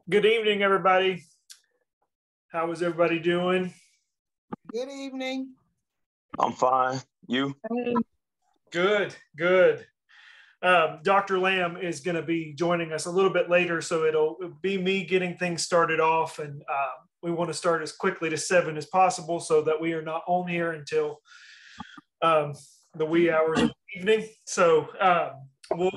Good evening, everybody. How is everybody doing? Good evening. I'm fine. You? Good, good. Dr. Lamb is going to be joining us a little bit later, so it'll be me getting things started off, and we want to start as quickly to 7 as possible so that we are not on here until the wee hours of the evening. So we'll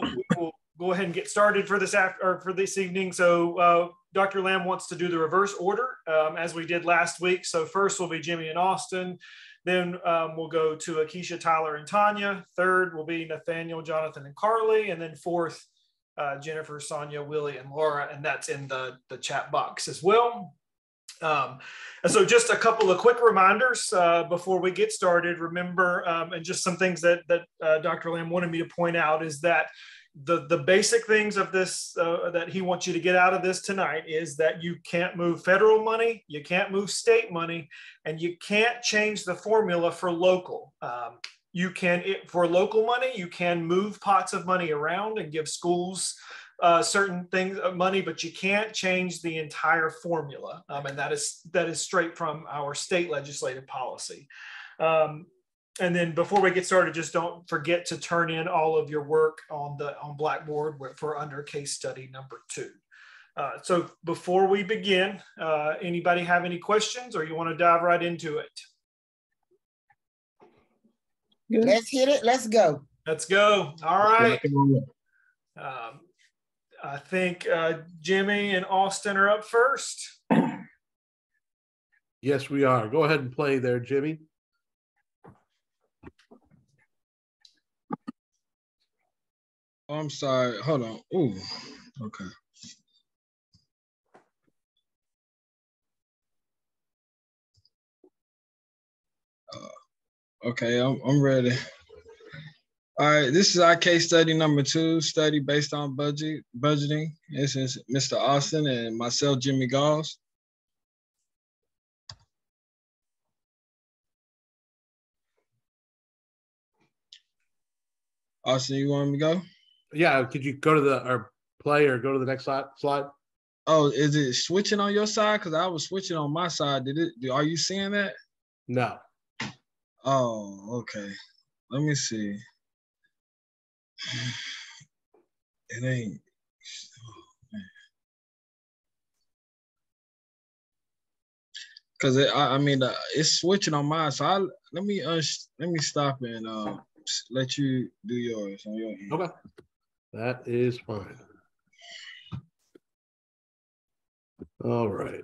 go ahead and get started for this evening. So Dr. Lamb wants to do the reverse order as we did last week. So first will be Jimmy and Austin. Then we'll go to Akeisha, Tyler, and Tanya. Third will be Nathaniel, Jonathan, and Carly. And then fourth, Jennifer, Sonia, Willie, and Laura. And that's in the chat box as well. And so just a couple of quick reminders before we get started. Remember, and just some things that Dr. Lamb wanted me to point out is that the basic things of this that he wants you to get out of this tonight is that you can't move federal money, you can't move state money, and you can't change the formula for local. You can, for local money, you can move pots of money around and give schools certain things of money, but you can't change the entire formula. And that is straight from our state legislative policy. And then before we get started, just don't forget to turn in all of your work on Blackboard for under case study number 2. So before we begin, anybody have any questions, or you want to dive right into it? Let's hit it. Let's go. Let's go. All right. I think Jimmy and Austin are up first. Yes, we are. Go ahead and play there, Jimmy. Oh, I'm sorry. Hold on. Ooh, okay. Okay, I'm ready. All right, this is our case study number 2, study based on budgeting. This is Mr. Austin and myself, Jimmy Gauls. Austin, you want me to go? Yeah, could you go to go to the next slide? Oh, is it switching on your side? Because I was switching on my side. Are you seeing that? No. Oh, okay. Let me see. It ain't. Because I mean, it's switching on mine. So let me stop and let you do yours on your end. Okay. That is fine. All right.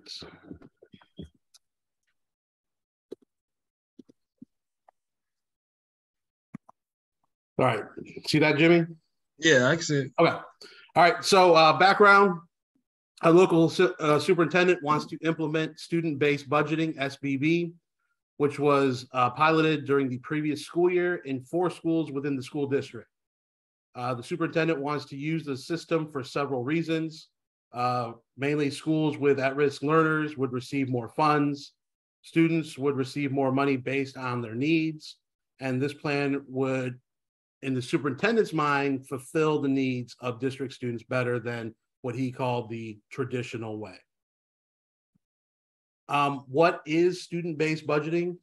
All right. See that, Jimmy? Yeah, I can see it. Okay. All right. So background, a local superintendent wants to implement student-based budgeting, SBB, which was piloted during the previous school year in 4 schools within the school district. The superintendent wants to use the system for several reasons. Mainly schools with at-risk learners would receive more funds. Students would receive more money based on their needs. And this plan would, in the superintendent's mind, fulfill the needs of district students better than what he called the traditional way. What is student-based budgeting?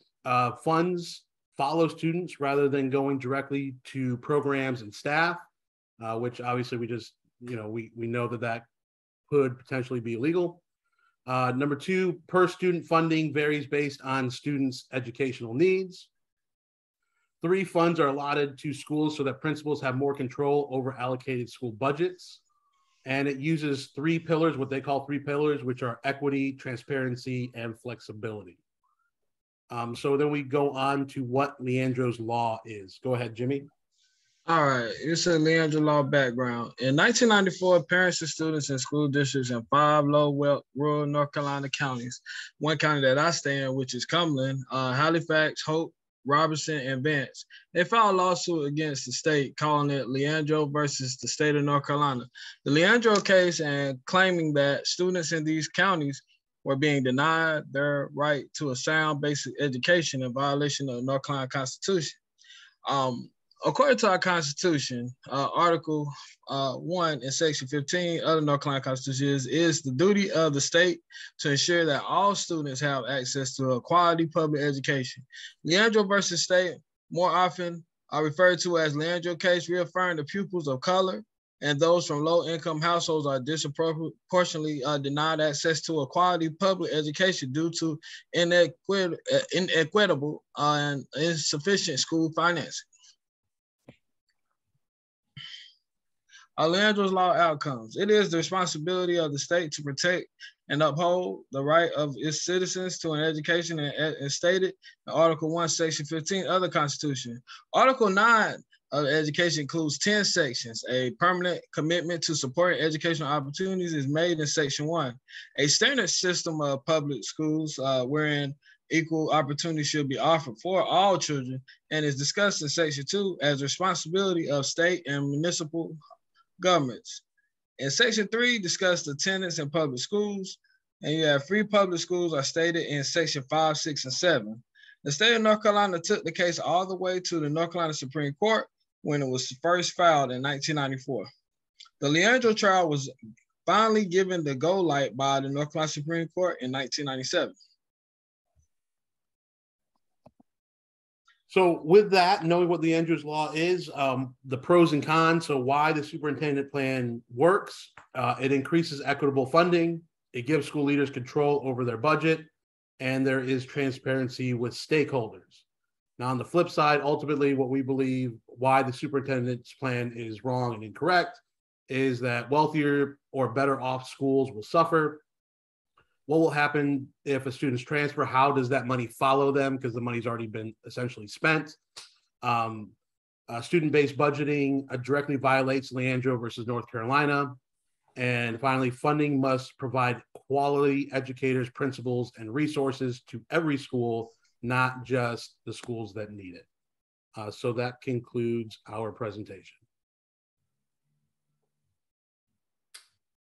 Funds follow students rather than going directly to programs and staff, which obviously we just, we know that could potentially be illegal. Number 2, per student funding varies based on students' educational needs. 3, funds are allotted to schools so that principals have more control over allocated school budgets. And it uses 3 pillars, what they call 3 pillars, which are equity, transparency, and flexibility. So then we go on to what Leandro's law is. Go ahead, Jimmy. All right, it's a Leandro law background. In 1994, parents and students in school districts in 5 low-wealth rural North Carolina counties, one county that I stay in, which is Cumberland, Halifax, Hope, Robertson, and Vance, they filed a lawsuit against the state, calling it Leandro versus the state of North Carolina. The Leandro case, and claiming that students in these counties were being denied their right to a sound basic education in violation of the North Carolina Constitution. According to our Constitution, Article 1 in Section 15 of the North Carolina Constitution is the duty of the state to ensure that all students have access to a quality public education. Leandro versus State, more often referred to as Leandro case, reaffirmed the pupils of color and those from low-income households are disproportionately denied access to a quality public education due to inequitable and insufficient school financing. Leandro's law outcomes. It is the responsibility of the state to protect and uphold the right of its citizens to an education as stated in Article 1, Section 15 of the Constitution. Article 9 of education includes 10 sections. A permanent commitment to supporting educational opportunities is made in Section 1. A standard system of public schools wherein equal opportunity should be offered for all children and is discussed in Section 2 as the responsibility of state and municipal governments. In Section 3, discuss attendance in public schools, and you have free public schools are stated in Section 5, 6, and 7. The state of North Carolina took the case all the way to the North Carolina Supreme Court when it was first filed in 1994. The Leandro trial was finally given the go light by the North Carolina Supreme Court in 1997. So with that, knowing what Leandro's law is, the pros and cons, so why the superintendent plan works, it increases equitable funding, it gives school leaders control over their budget, and there is transparency with stakeholders. Now, on the flip side, ultimately, what we believe why the superintendent's plan is wrong and incorrect is that wealthier or better off schools will suffer. What will happen if a student's transfer? How does that money follow them? Because the money's already been essentially spent. Student-based budgeting directly violates Leandro versus North Carolina. And finally, funding must provide quality educators, principals, and resources to every school, not just the schools that need it. So that concludes our presentation.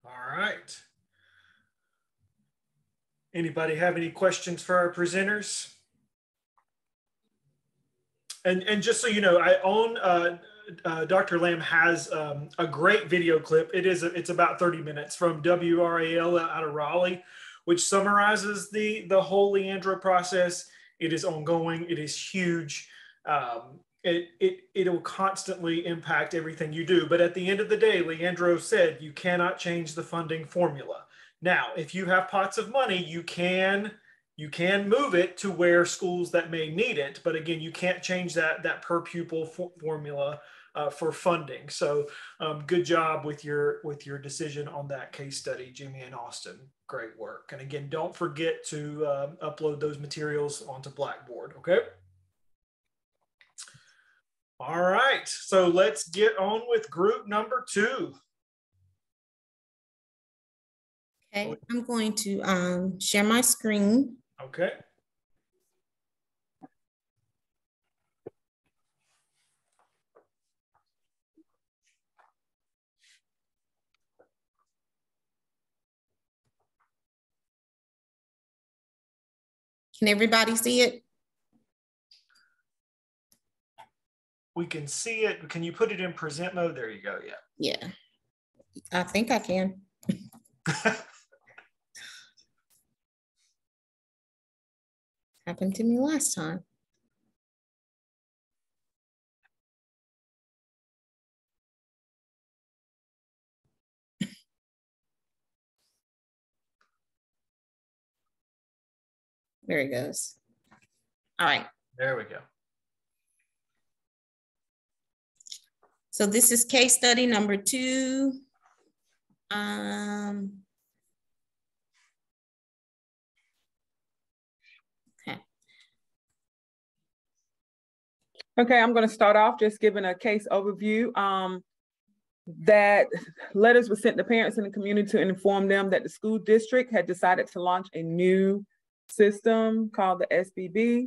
All right. Anybody have any questions for our presenters? And just so you know, I own Dr. Lamb has a great video clip. It's about 30 minutes from WRAL out of Raleigh, which summarizes the whole Leandro process. It is ongoing. It is huge. It will constantly impact everything you do. But at the end of the day, Leandro said you cannot change the funding formula. Now, if you have pots of money, you can move it to where schools that may need it. But again, you can't change that per pupil formula for funding. So good job with your decision on that case study, Jimmy and Austin. Great work. And again, don't forget to upload those materials onto Blackboard, okay? All right, so let's get on with group number 2. Okay, I'm going to share my screen. Okay. Can everybody see it? We can see it. Can you put it in present mode? There you go. Yeah. Yeah, I think I can. Happened to me last time. There it goes. All right. There we go. So this is case study number 2. Okay, I'm going to start off just giving a case overview. That letters were sent to parents in the community to inform them that the school district had decided to launch a new system called the SBB.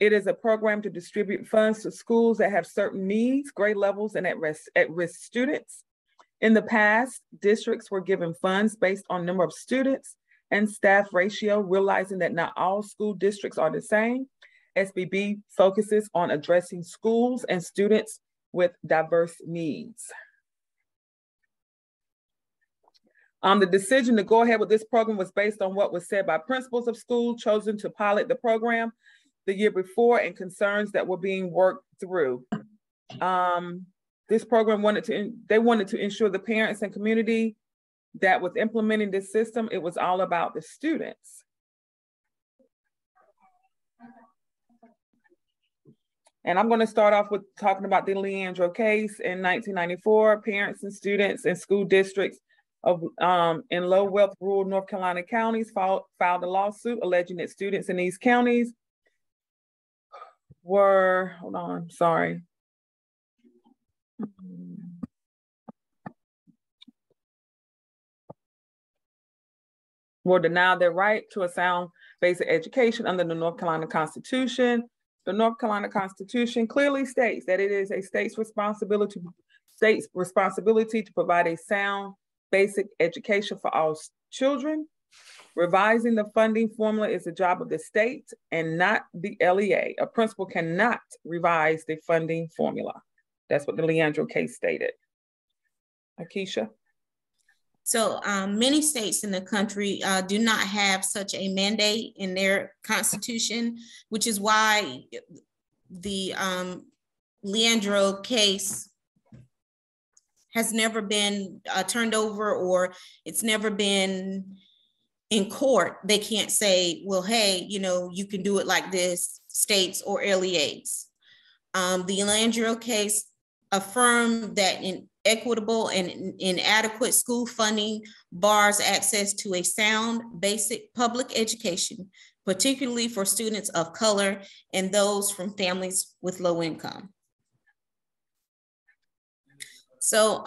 It is a program to distribute funds to schools that have certain needs, grade levels, and at-risk students. In the past, districts were given funds based on number of students and staff ratio, realizing that not all school districts are the same. SBB focuses on addressing schools and students with diverse needs. The decision to go ahead with this program was based on what was said by principals of school chosen to pilot the program the year before and concerns that were being worked through. This program wanted to ensure the parents and community that was implementing this system, it was all about the students. And I'm going to start off with talking about the Leandro case. In 1994, parents and students in school districts of in low wealth rural North Carolina counties filed a lawsuit alleging that students in these counties were, were denied their right to a sound basic education under the North Carolina Constitution. The North Carolina Constitution clearly states that it is a state's responsibility to provide a sound basic education for all children. Revising the funding formula is the job of the state and not the LEA. A principal cannot revise the funding formula. That's what the Leandro case stated. Akeisha? So many states in the country do not have such a mandate in their constitution, which is why the Leandro case has never been turned over, or it's never been in court. They can't say, well, hey, you can do it like this, states or LEAs. The Leandro case affirmed that equitable and inadequate school funding bars access to a sound basic public education, particularly for students of color and those from families with low income. So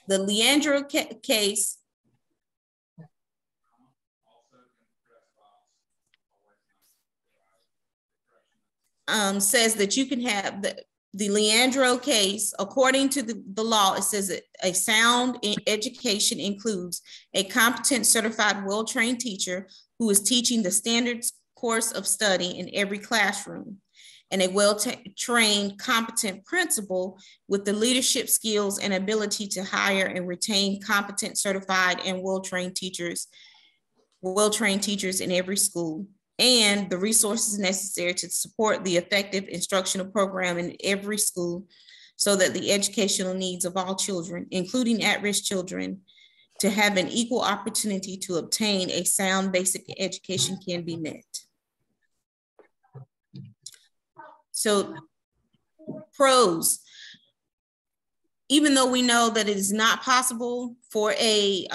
the Leandro case says that you can have the Leandro case, according to the law, it says that a sound education includes a competent, certified, well-trained teacher who is teaching the standards course of study in every classroom, and a well-trained, competent principal with the leadership skills and ability to hire and retain competent, certified, and well-trained teachers in every school, and the resources necessary to support the effective instructional program in every school so that the educational needs of all children, including at-risk children, to have an equal opportunity to obtain a sound basic education can be met. So pros, even though we know that it is not possible for that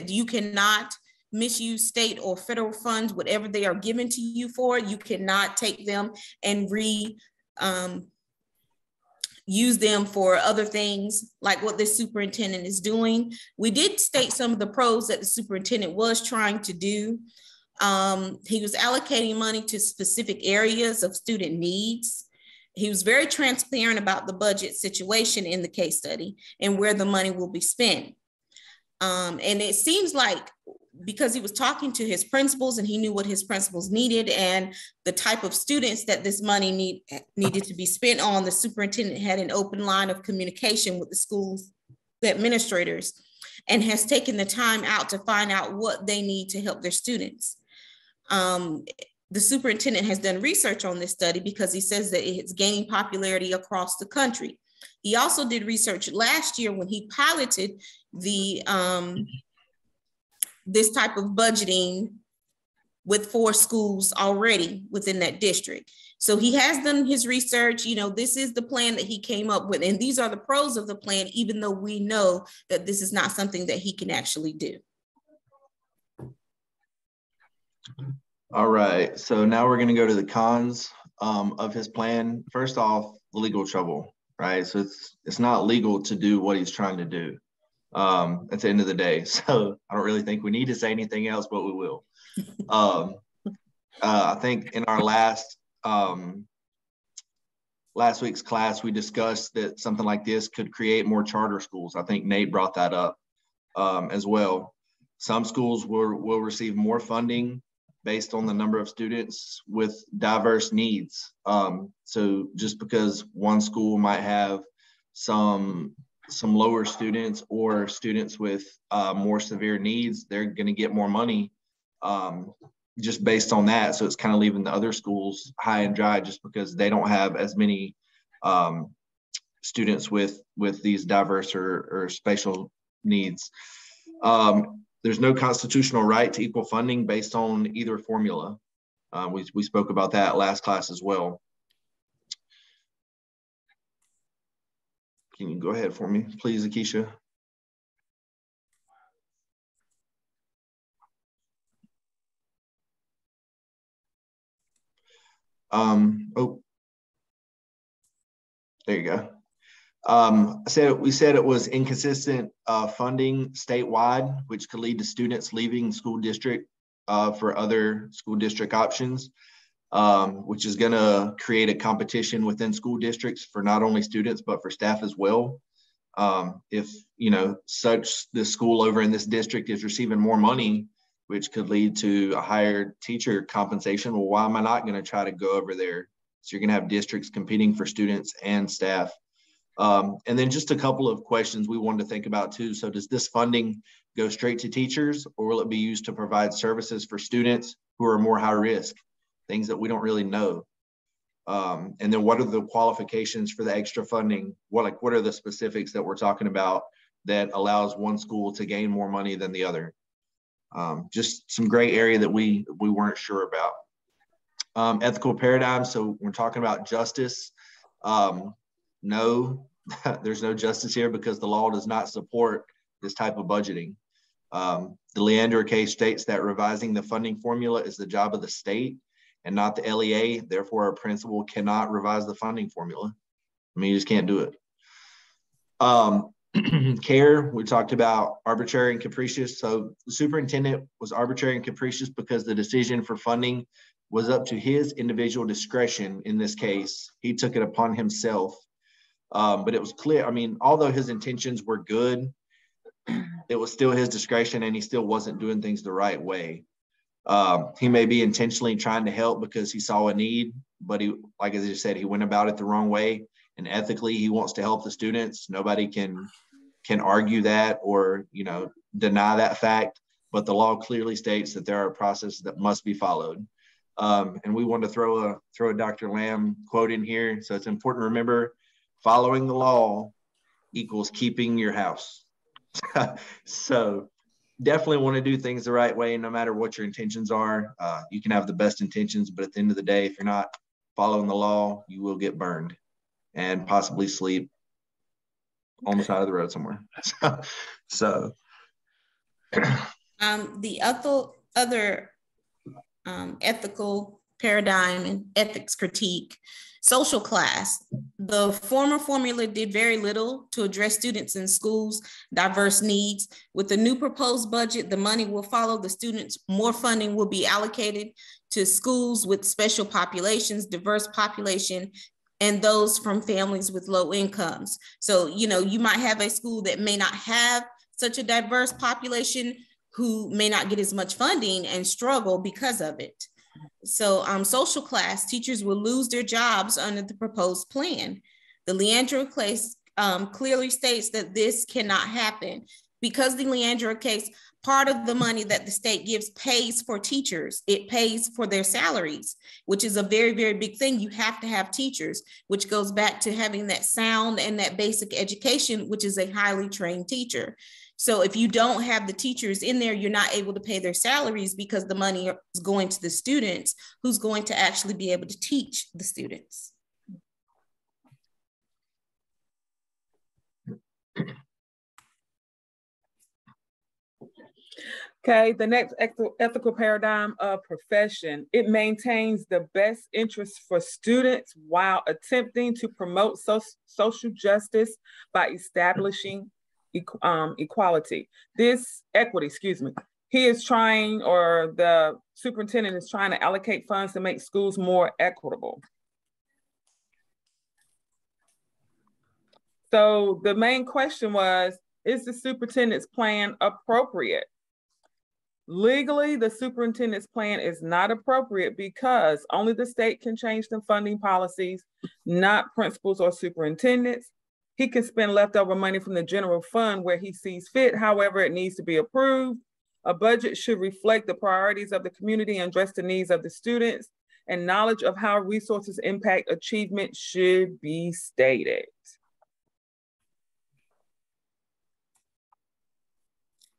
you cannot misuse state or federal funds, whatever they are given to you for, you cannot take them and use them for other things like what the superintendent is doing. We did state some of the pros that the superintendent was trying to do. He was allocating money to specific areas of student needs. He was very transparent about the budget situation in the case study and where the money will be spent. And it seems like because he was talking to his principals and he knew what his principals needed and the type of students that this money needed to be spent on, the superintendent had an open line of communication with the schools, the administrators, and has taken the time out to find out what they need to help their students. The superintendent has done research on this study because he says that it's gaining popularity across the country. He also did research last year when he piloted the this type of budgeting with 4 schools already within that district. So he has done his research. This is the plan that he came up with, and these are the pros of the plan, even though we know that this is not something that he can actually do. All right, so now we're going to go to the cons of his plan. First off, legal trouble, right? So it's not legal to do what he's trying to do at the end of the day. So I don't really think we need to say anything else, but we will. I think in our last week's class, we discussed that something like this could create more charter schools. I think Nate brought that up as well. Some schools will receive more funding based on the number of students with diverse needs. So just because one school might have some lower students or students with more severe needs, they're going to get more money just based on that. So it's kind of leaving the other schools high and dry just because they don't have as many students with these diverse or special needs. There's no constitutional right to equal funding based on either formula. We spoke about that last class as well. Can you go ahead for me, please, Akeisha? Oh, there you go. We said it was inconsistent funding statewide, which could lead to students leaving school district for other school district options, which is going to create a competition within school districts for not only students, but for staff as well. If, the school over in this district is receiving more money, which could lead to a higher teacher compensation, well, why am I not going to try to go over there? So you're going to have districts competing for students and staff. And then just a couple of questions we wanted to think about too. So does this funding go straight to teachers, or will it be used to provide services for students who are more high risk, things that we don't really know? And then what are the qualifications for the extra funding? What are the specifics that we're talking about that allows one school to gain more money than the other? Just some gray area that we weren't sure about. Ethical paradigm. So we're talking about justice. No, there's no justice here because the law does not support this type of budgeting. The Leandro case states that revising the funding formula is the job of the state and not the LEA. Therefore, a principal cannot revise the funding formula. I mean, you just can't do it. Care, we talked about arbitrary and capricious. So the superintendent was arbitrary and capricious because the decision for funding was up to his individual discretion. In this case, he took it upon himself. But it was clear, I mean, although his intentions were good, it was still his discretion and he still wasn't doing things the right way. He may be intentionally trying to help because he saw a need, but he, like as I said, he went about it the wrong way. And ethically, he wants to help the students. Nobody can argue that or, deny that fact. But the law clearly states that there are processes that must be followed. And we want to throw a Dr. Lamb quote in here. So it's important to remember, following the law equals keeping your house. So definitely want to do things the right way, no matter what your intentions are. You can have the best intentions, but at the end of the day, if you're not following the law, you will get burned and possibly sleep on the side of the road somewhere. So the other ethical paradigm and ethics critique, social class. The former formula did very little to address students in schools' diverse needs. With the new proposed budget, the money will follow the students. More funding will be allocated to schools with special populations, diverse population, and those from families with low incomes. So, you might have a school that may not have such a diverse population who may not get as much funding and struggle because of it. So social class, teachers will lose their jobs under the proposed plan. The Leandro case clearly states that this cannot happen because the Leandro case, part of the money that the state gives pays for teachers. It pays for their salaries, which is a very, very big thing. You have to have teachers, which goes back to having that sound and that basic education, which is a highly trained teacher. So if you don't have the teachers in there, you're not able to pay their salaries because the money is going to the students who's going to actually be able to teach the students. Okay, the next ethical paradigm of profession. It maintains the best interest for students while attempting to promote social justice by establishing equality. Equity, excuse me. He is trying, or the superintendent is trying to allocate funds to make schools more equitable. So the main question was, is the superintendent's plan appropriate? Legally, the superintendent's plan is not appropriate because only the state can change the funding policies, not principals or superintendents. He can spend leftover money from the general fund where he sees fit. However, it needs to be approved. A budget should reflect the priorities of the community and address the needs of the students, and knowledge of how resources impact achievement should be stated.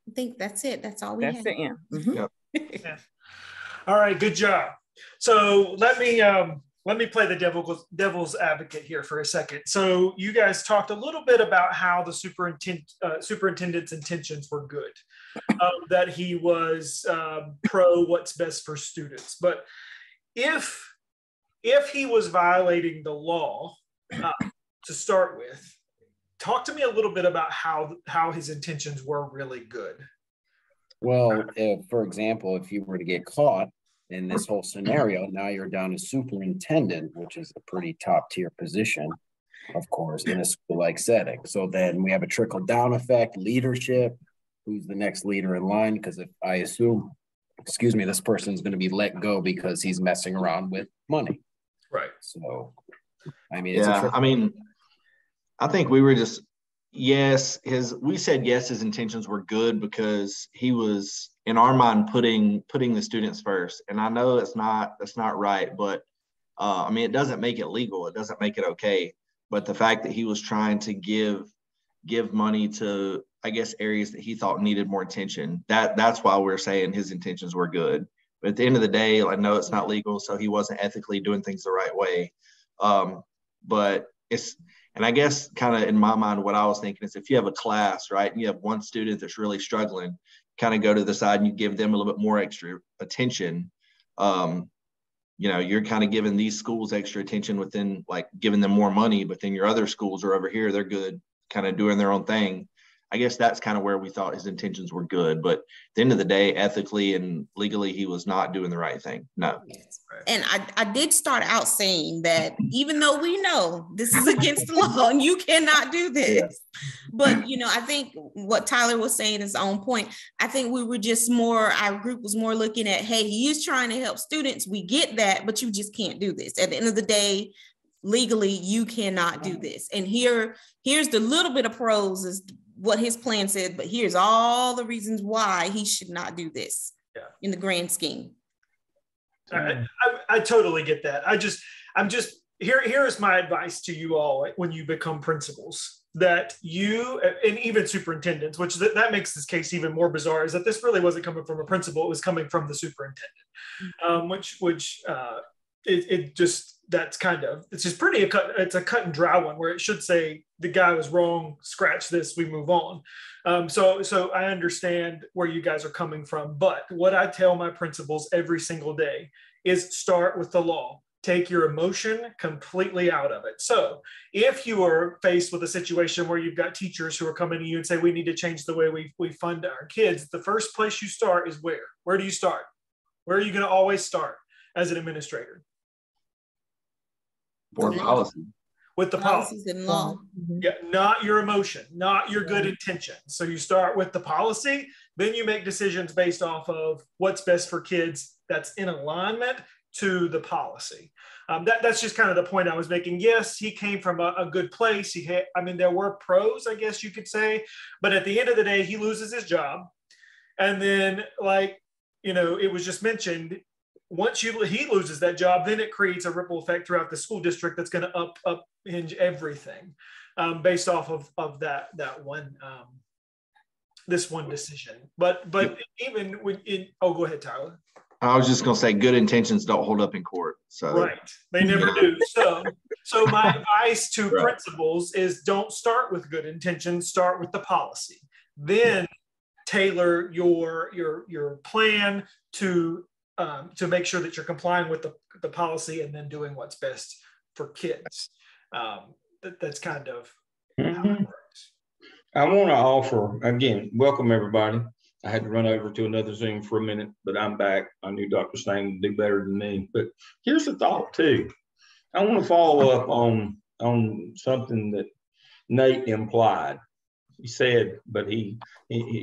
I think that's it. That's all we have. That's the end. Mm-hmm. Yep. Yeah. All right, good job. So let me play the devil's advocate here for a second. So you guys talked a little bit about how the superintendent's intentions were good, that he was pro what's best for students. But if he was violating the law to start with, talk to me a little bit about how his intentions were really good. Well, for example, if you were to get caught in this whole scenario, now you're down to superintendent, which is a pretty top tier position, of course, in a school-like setting. So then we have a trickle down effect, leadership, who's the next leader in line? Because if I assume, this person is going to be let go because he's messing around with money. Right. So, I mean, I think we were just, we said yes, his intentions were good because he was, in our mind, putting the students first. And I know that's not right, but I mean, it doesn't make it legal. It doesn't make it okay. But the fact that he was trying to give money to, I guess, areas that he thought needed more attention, that's why we're saying his intentions were good. But at the end of the day, I know it's not legal, so he wasn't ethically doing things the right way. But and I guess kind of in my mind, what I was thinking is if you have a class, right, and you have one student that's really struggling, kind of go to the side and you give them a little bit more extra attention. You're kind of giving these schools extra attention within, like, giving them more money, but then your other schools are over here, they're good, kind of doing their own thing. I guess that's kind of where we thought his intentions were good. But at the end of the day, ethically and legally, he was not doing the right thing. No. And I did start out saying that even though we know this is against the law and you cannot do this, but, I think what Tyler was saying is on point. I think we were just our group was more looking at, hey, he is trying to help students. We get that, but you just can't do this. At the end of the day, legally, you cannot do this. And here's the little bit of pros is what his plan said, but here's all the reasons why he should not do this in the grand scheme. I totally get that. Here is my advice to you all when you become principals, that you, and even superintendents, which that makes this case even more bizarre, is that this really wasn't coming from a principal, it was coming from the superintendent, it's just it's a cut and dry one where it should say the guy was wrong, scratch this, we move on. So I understand where you guys are coming from, but what I tell my principals every single day is start with the law. Take your emotion completely out of it. So if you are faced with a situation where you've got teachers who are coming to you and say, we need to change the way we fund our kids, the first place you start is where? Where do you start? Where are you going to always start as an administrator? Board policy. With the policies and law. Yeah, not your emotion, not your good intention. So you start with the policy, then you make decisions based off of what's best for kids that's in alignment to the policy. That's just kind of the point I was making. Yes, he came from a good place. There were pros, I guess you could say, but at the end of the day, he loses his job. And then, it was just mentioned, once he loses that job, then it creates a ripple effect throughout the school district that's going to uphinge everything based off of that one this one decision. But even when go ahead, Tyler. I was just going to say, good intentions don't hold up in court. So right, they never do. So my advice to principals is don't start with good intentions. Start with the policy. Then tailor your plan to make sure that you're complying with the policy and then doing what's best for kids. That's kind of how it works. I want to offer, again, welcome everybody. I had to run over to another Zoom for a minute, but I'm back. I knew Dr. Stain would do better than me. But here's the thought too. I want to follow up on something that Nate implied. He said, but he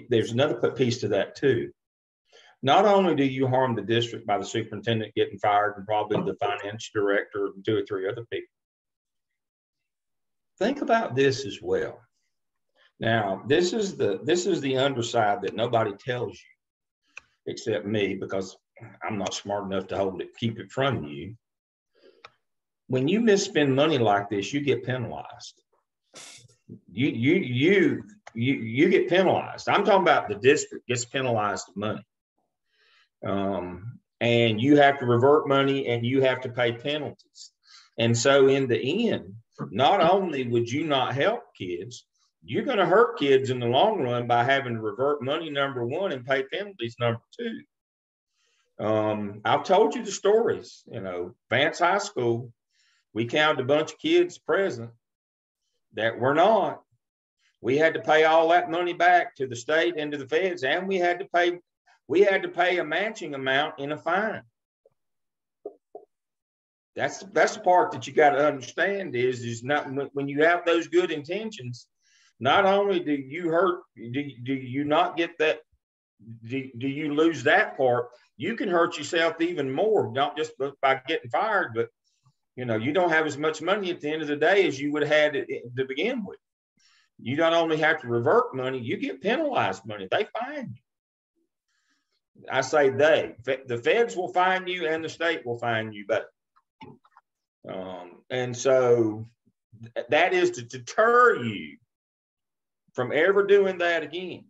there's another piece to that too. not only do you harm the district by the superintendent getting fired and probably the finance director and 2 or 3 other people, think about this as well. Now, this is the underside that nobody tells you except me, because I'm not smart enough to keep it from you. When you misspend money like this, you get penalized. You get penalized. I'm talking about the district gets penalized money. And you have to revert money and you have to pay penalties. And so in the end, not only would you not help kids, you're going to hurt kids in the long run by having to revert money, number one, and pay penalties, number two. I've told you the stories, Vance High School, we counted a bunch of kids present that were not. We had to pay all that money back to the state and to the feds, and we had to pay a matching amount in a fine. That's the part that you got to understand is not when you have those good intentions, not only do you not get that, do you lose that part, you can hurt yourself even more, not just by getting fired, but you don't have as much money at the end of the day as you would have had to begin with. You don't only have to revert money, you get penalized money. They fine you. I say the feds will fine you and the state will fine you both. And so that is to deter you from ever doing that again.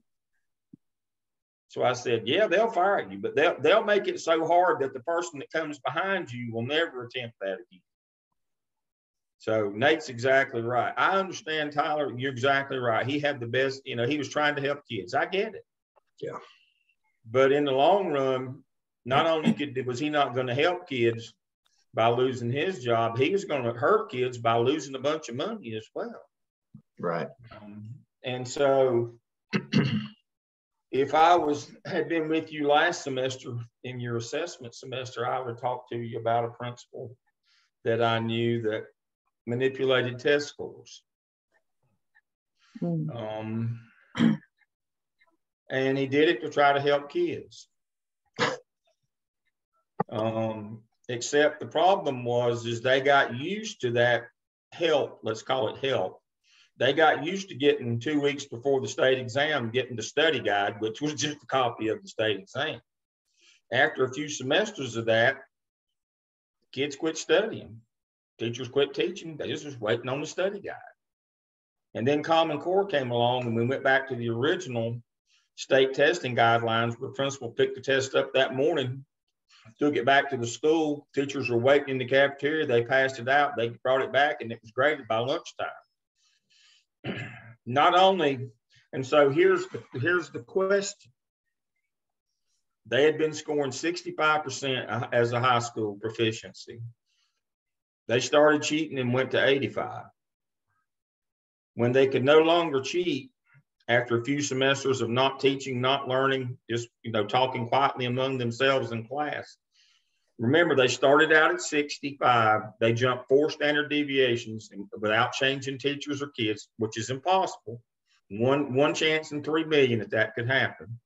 So I said, yeah, they'll fire you, but they'll make it so hard that the person that comes behind you will never attempt that again. So Nate's exactly right. I understand, Tyler, you're exactly right. He had the best, he was trying to help kids. I get it. Yeah. But in the long run, not only was he not going to help kids by losing his job, he was going to hurt kids by losing a bunch of money as well. Right. And so if I had been with you last semester in your assessment semester, I would talk to you about a principal that I knew that manipulated test scores. And he did it to try to help kids. Except the problem is they got used to that help, let's call it help. They got used to getting 2 weeks before the state exam, getting the study guide, which was just a copy of the state exam. After a few semesters of that, kids quit studying. Teachers quit teaching. They just was waiting on the study guide. And then Common Core came along and we went back to the original state testing guidelines where the principal picked the test up that morning, took it back to the school. Teachers were waiting in the cafeteria. They passed it out. They brought it back and it was graded by lunchtime. Not only, and so here's the question. They had been scoring 65% as a high school proficiency. They started cheating and went to 85. When they could no longer cheat after a few semesters of not teaching, not learning, just talking quietly among themselves in class. Remember, they started out at 65. They jumped 4 standard deviations without changing teachers or kids, which is impossible. One chance in 3 million that could happen.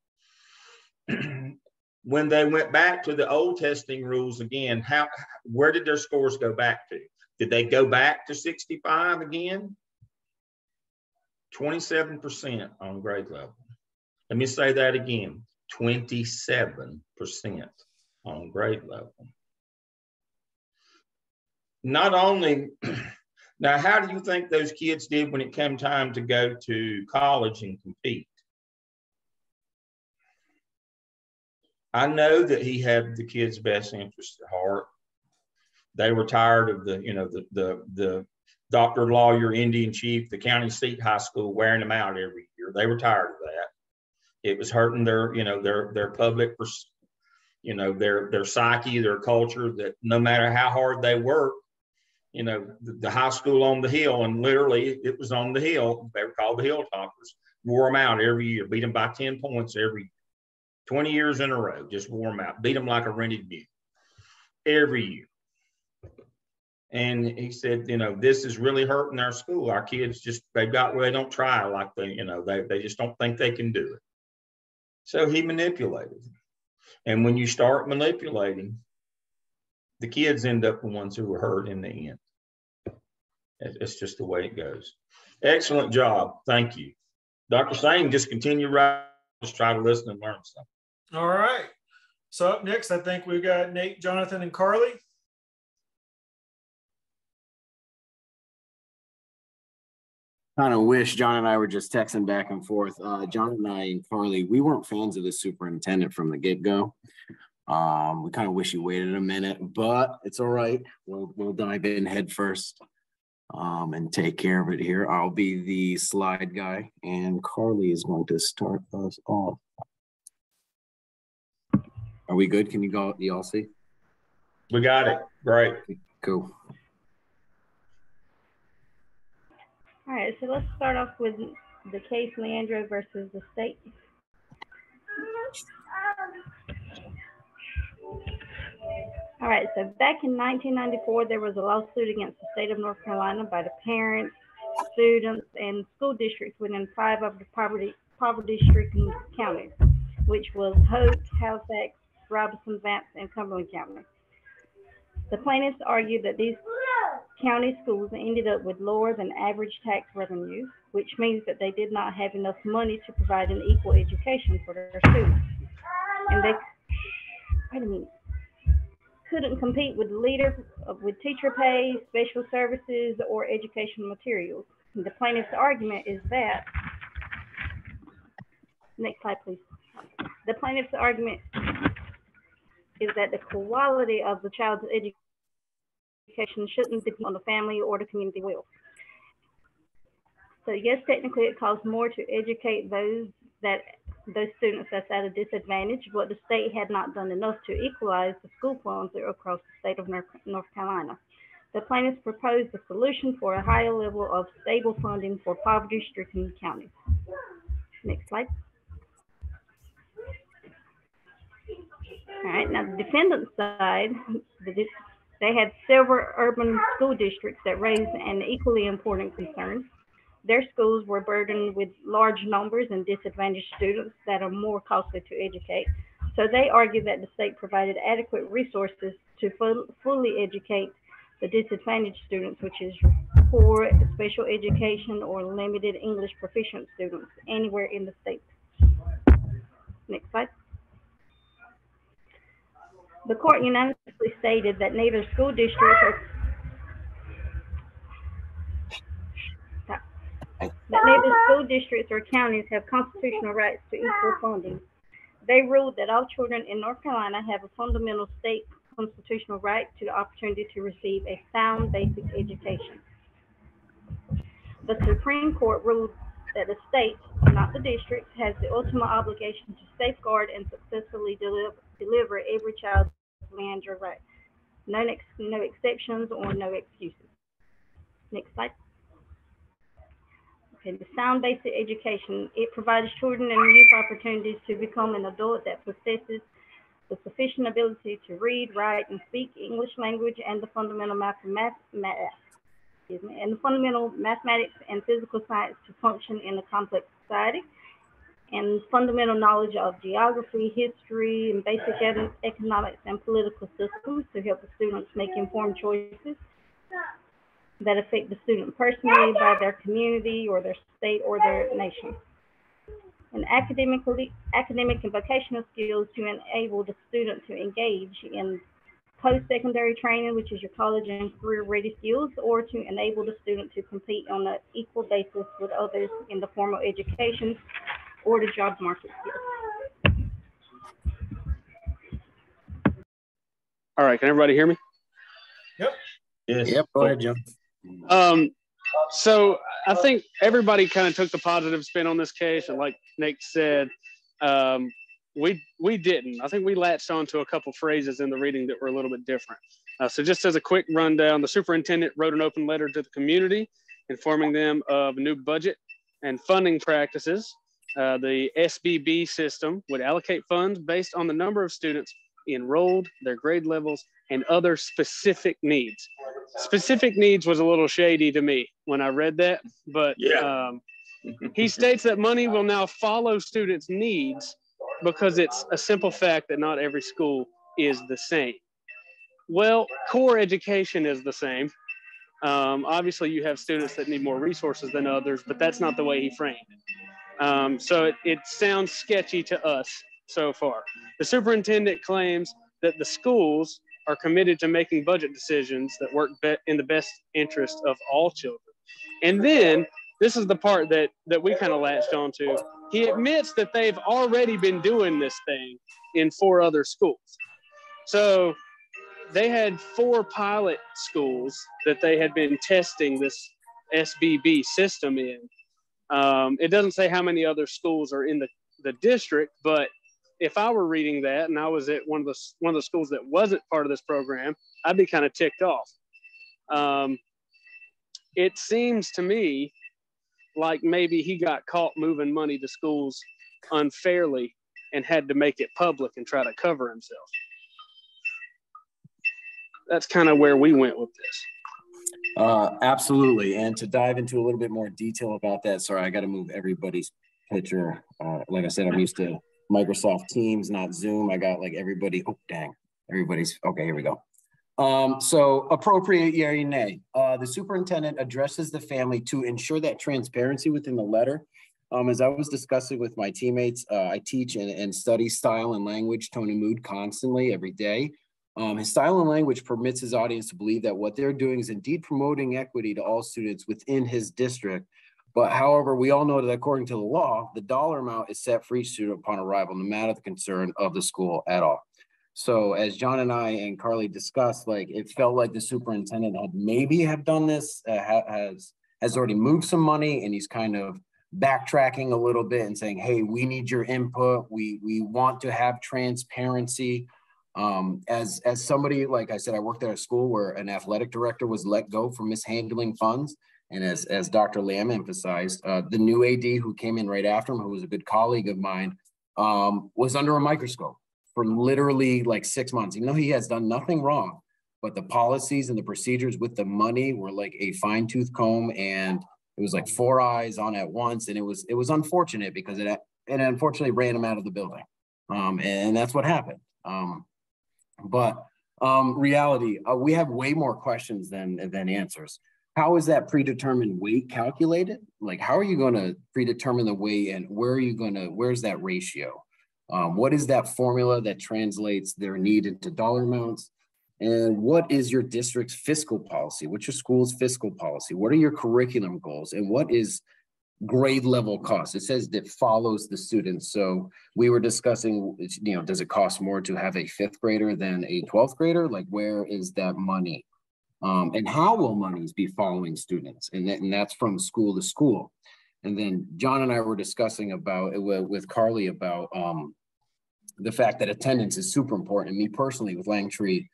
When they went back to the old testing rules again, where did their scores go back to? Did they go back to 65 again? 27% on grade level. Let me say that again, 27% on grade level. Not only, now how do you think those kids did when it came time to go to college and compete? I know that he had the kids' best interest at heart. They were tired of the doctor, lawyer, Indian chief, the county seat high school wearing them out every year. They were tired of that. It was hurting their public, their psyche, their culture, that no matter how hard they worked, the high school on the hill, and literally it was on the hill, they were called the Hilltoppers, wore them out every year, beat them by 10 points every 20 years in a row, just wore them out, beat them like a rented mule every year. And he said, this is really hurting our school. Our kids they don't try like they just don't think they can do it. So he manipulated. And when you start manipulating, the kids end up the ones who are hurt in the end. It's just the way it goes. Excellent job. Thank you. Dr. Sane, just continue right. Just try to listen and learn something. All right. So up next, I think we've got Nate, Jonathan, and Carly. Kind of wish John and I were just texting back and forth. John and I and Carly, we weren't fans of the superintendent from the get-go. We kind of wish he waited a minute, but it's all right. We'll dive in head first and take care of it here. I'll be the slide guy, and Carly is going to start us off. Are we good? Can you go? You all see? We got it. Great. Cool. All right, so let's start off with the case Leandro versus the state. All right, so back in 1994, there was a lawsuit against the state of North Carolina by the parents, students, and school districts within 5 of the poverty-stricken counties, which was Hope, Halifax, Robeson, Vance, and Cumberland County. The plaintiffs argued that these county schools ended up with lower than average tax revenues, which means that they did not have enough money to provide an equal education for their students. And they, couldn't compete with teacher pay, special services, or educational materials. And the plaintiff's argument is that, next slide please. The plaintiff's argument is that the quality of the child's education shouldn't depend on the family or the community will. So yes, technically it costs more to educate those students that's at a disadvantage, but the state had not done enough to equalize the school funds across the state of North Carolina. The plaintiffs proposed a solution for a higher level of stable funding for poverty-stricken counties. Next slide. All right, now the defendant's side, they had several urban school districts that raised an equally important concern. Their schools were burdened with large numbers and disadvantaged students that are more costly to educate. So they argue that the state provided adequate resources to fully educate the disadvantaged students, which is poor special education or limited English proficient students anywhere in the state. Next slide. The court unanimously stated that neither school district or counties have constitutional rights to equal funding. They ruled that all children in North Carolina have a fundamental state constitutional right to the opportunity to receive a sound basic education. The Supreme Court ruled that the state, not the district, has the ultimate obligation to safeguard and successfully deliver every child's Leandro right. No exceptions or no excuses. Next slide. Okay, the sound basic education, it provides children and youth opportunities to become an adult that possesses the sufficient ability to read, write, and speak English language and the fundamental mathematics and physical science to function in a complex society, and fundamental knowledge of geography, history, and basic economics and political systems to help the students make informed choices that affect the student personally, by their community or their state or their nation. And academic and vocational skills to enable the student to engage in post-secondary training, which is your college and career-ready skills, or to enable the student to compete on an equal basis with others in the formal education or the job market skills. All right, can everybody hear me? Yep. Yes. Yep, go ahead, Jim. So I think everybody kind of took the positive spin on this case, and like Nate said, we didn't. I think we latched onto a couple phrases in the reading that were a little bit different. So just as a quick rundown, the superintendent wrote an open letter to the community informing them of new budget and funding practices. The SBB system would allocate funds based on the number of students enrolled, their grade levels, and other specific needs. Specific needs was a little shady to me when I read that, but he states that money will now follow students' needs because it's a simple fact that not every school is the same. Well, core education is the same. Obviously, you have students that need more resources than others, but that's not the way he framed it. So it sounds sketchy to us so far. The superintendent claims that the schools are committed to making budget decisions that work in the best interest of all children. And then this is the part that we kind of latched onto. He admits that they've already been doing this thing in 4 other schools. So they had 4 pilot schools that they had been testing this SBB system in. It doesn't say how many other schools are in the district, but if I were reading that and I was at one of the schools that wasn't part of this program, I'd be kind of ticked off. It seems to me like maybe he got caught moving money to schools unfairly and had to make it public and try to cover himself. That's kind of where we went with this. Absolutely. And to dive into a little bit more detail about that, sorry, I got to move everybody's picture. Like I said, I'm used to Microsoft Teams, not Zoom. I got like everybody. Oh, dang. Everybody's okay. Here we go. So appropriate, yea or nay. The superintendent addresses the family to ensure that transparency within the letter. As I was discussing with my teammates, I teach and study style and language, tone and mood constantly every day. His style and language permits his audience to believe that what they're doing is indeed promoting equity to all students within his district. But however, we all know that according to the law, the dollar amount is set for each student upon arrival, no matter the concern of the school at all. So as John and I and Carly discussed, like it felt like the superintendent had maybe have done this, has already moved some money, and he's kind of backtracking a little bit and saying, hey, we need your input. We want to have transparency. As somebody, like I said, I worked at a school where an athletic director was let go for mishandling funds. And as Dr. Lamb emphasized, the new AD who came in right after him, who was a good colleague of mine, was under a microscope for literally like 6 months, even though he has done nothing wrong. But the policies and the procedures with the money were like a fine tooth comb, and it was like 4 eyes on at once. And it was unfortunate because it unfortunately ran him out of the building. And that's what happened. Reality, we have way more questions than answers. How is that predetermined weight calculated? Like, how are you going to predetermine the weight, and where's that ratio? What is that formula that translates their need into dollar amounts? And what is your district's fiscal policy? What's your school's fiscal policy? What are your curriculum goals? And what is grade level cost? It says that follows the students. So we were discussing, does it cost more to have a 5th grader than a 12th grader? Like, where is that money? And how will monies be following students? And that's from school to school. And then John and I were discussing about with Carly about the fact that attendance is super important. And me personally, with Langtree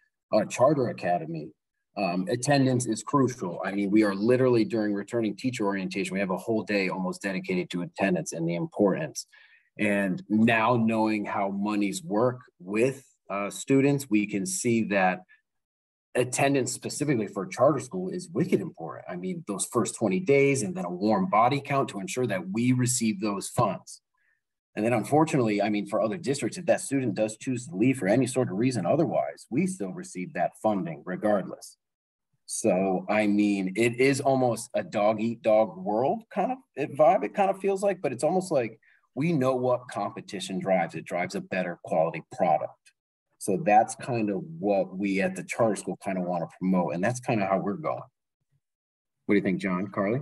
Charter Academy, attendance is crucial. I mean, we are literally during returning teacher orientation, we have a whole day almost dedicated to attendance and the importance. And now knowing how monies work with students, we can see that attendance specifically for a charter school is wicked important. I mean, those first 20 days and then a warm body count to ensure that we receive those funds. And then unfortunately, I mean, for other districts, if that student does choose to leave for any sort of reason otherwise, we still receive that funding regardless. So, I mean, it is almost a dog eat dog world kind of vibe, it kind of feels like, but it's almost like we know what competition drives. It drives a better quality product. So that's kind of what we at the charter school kind of want to promote. And that's kind of how we're going. What do you think, John, Carly?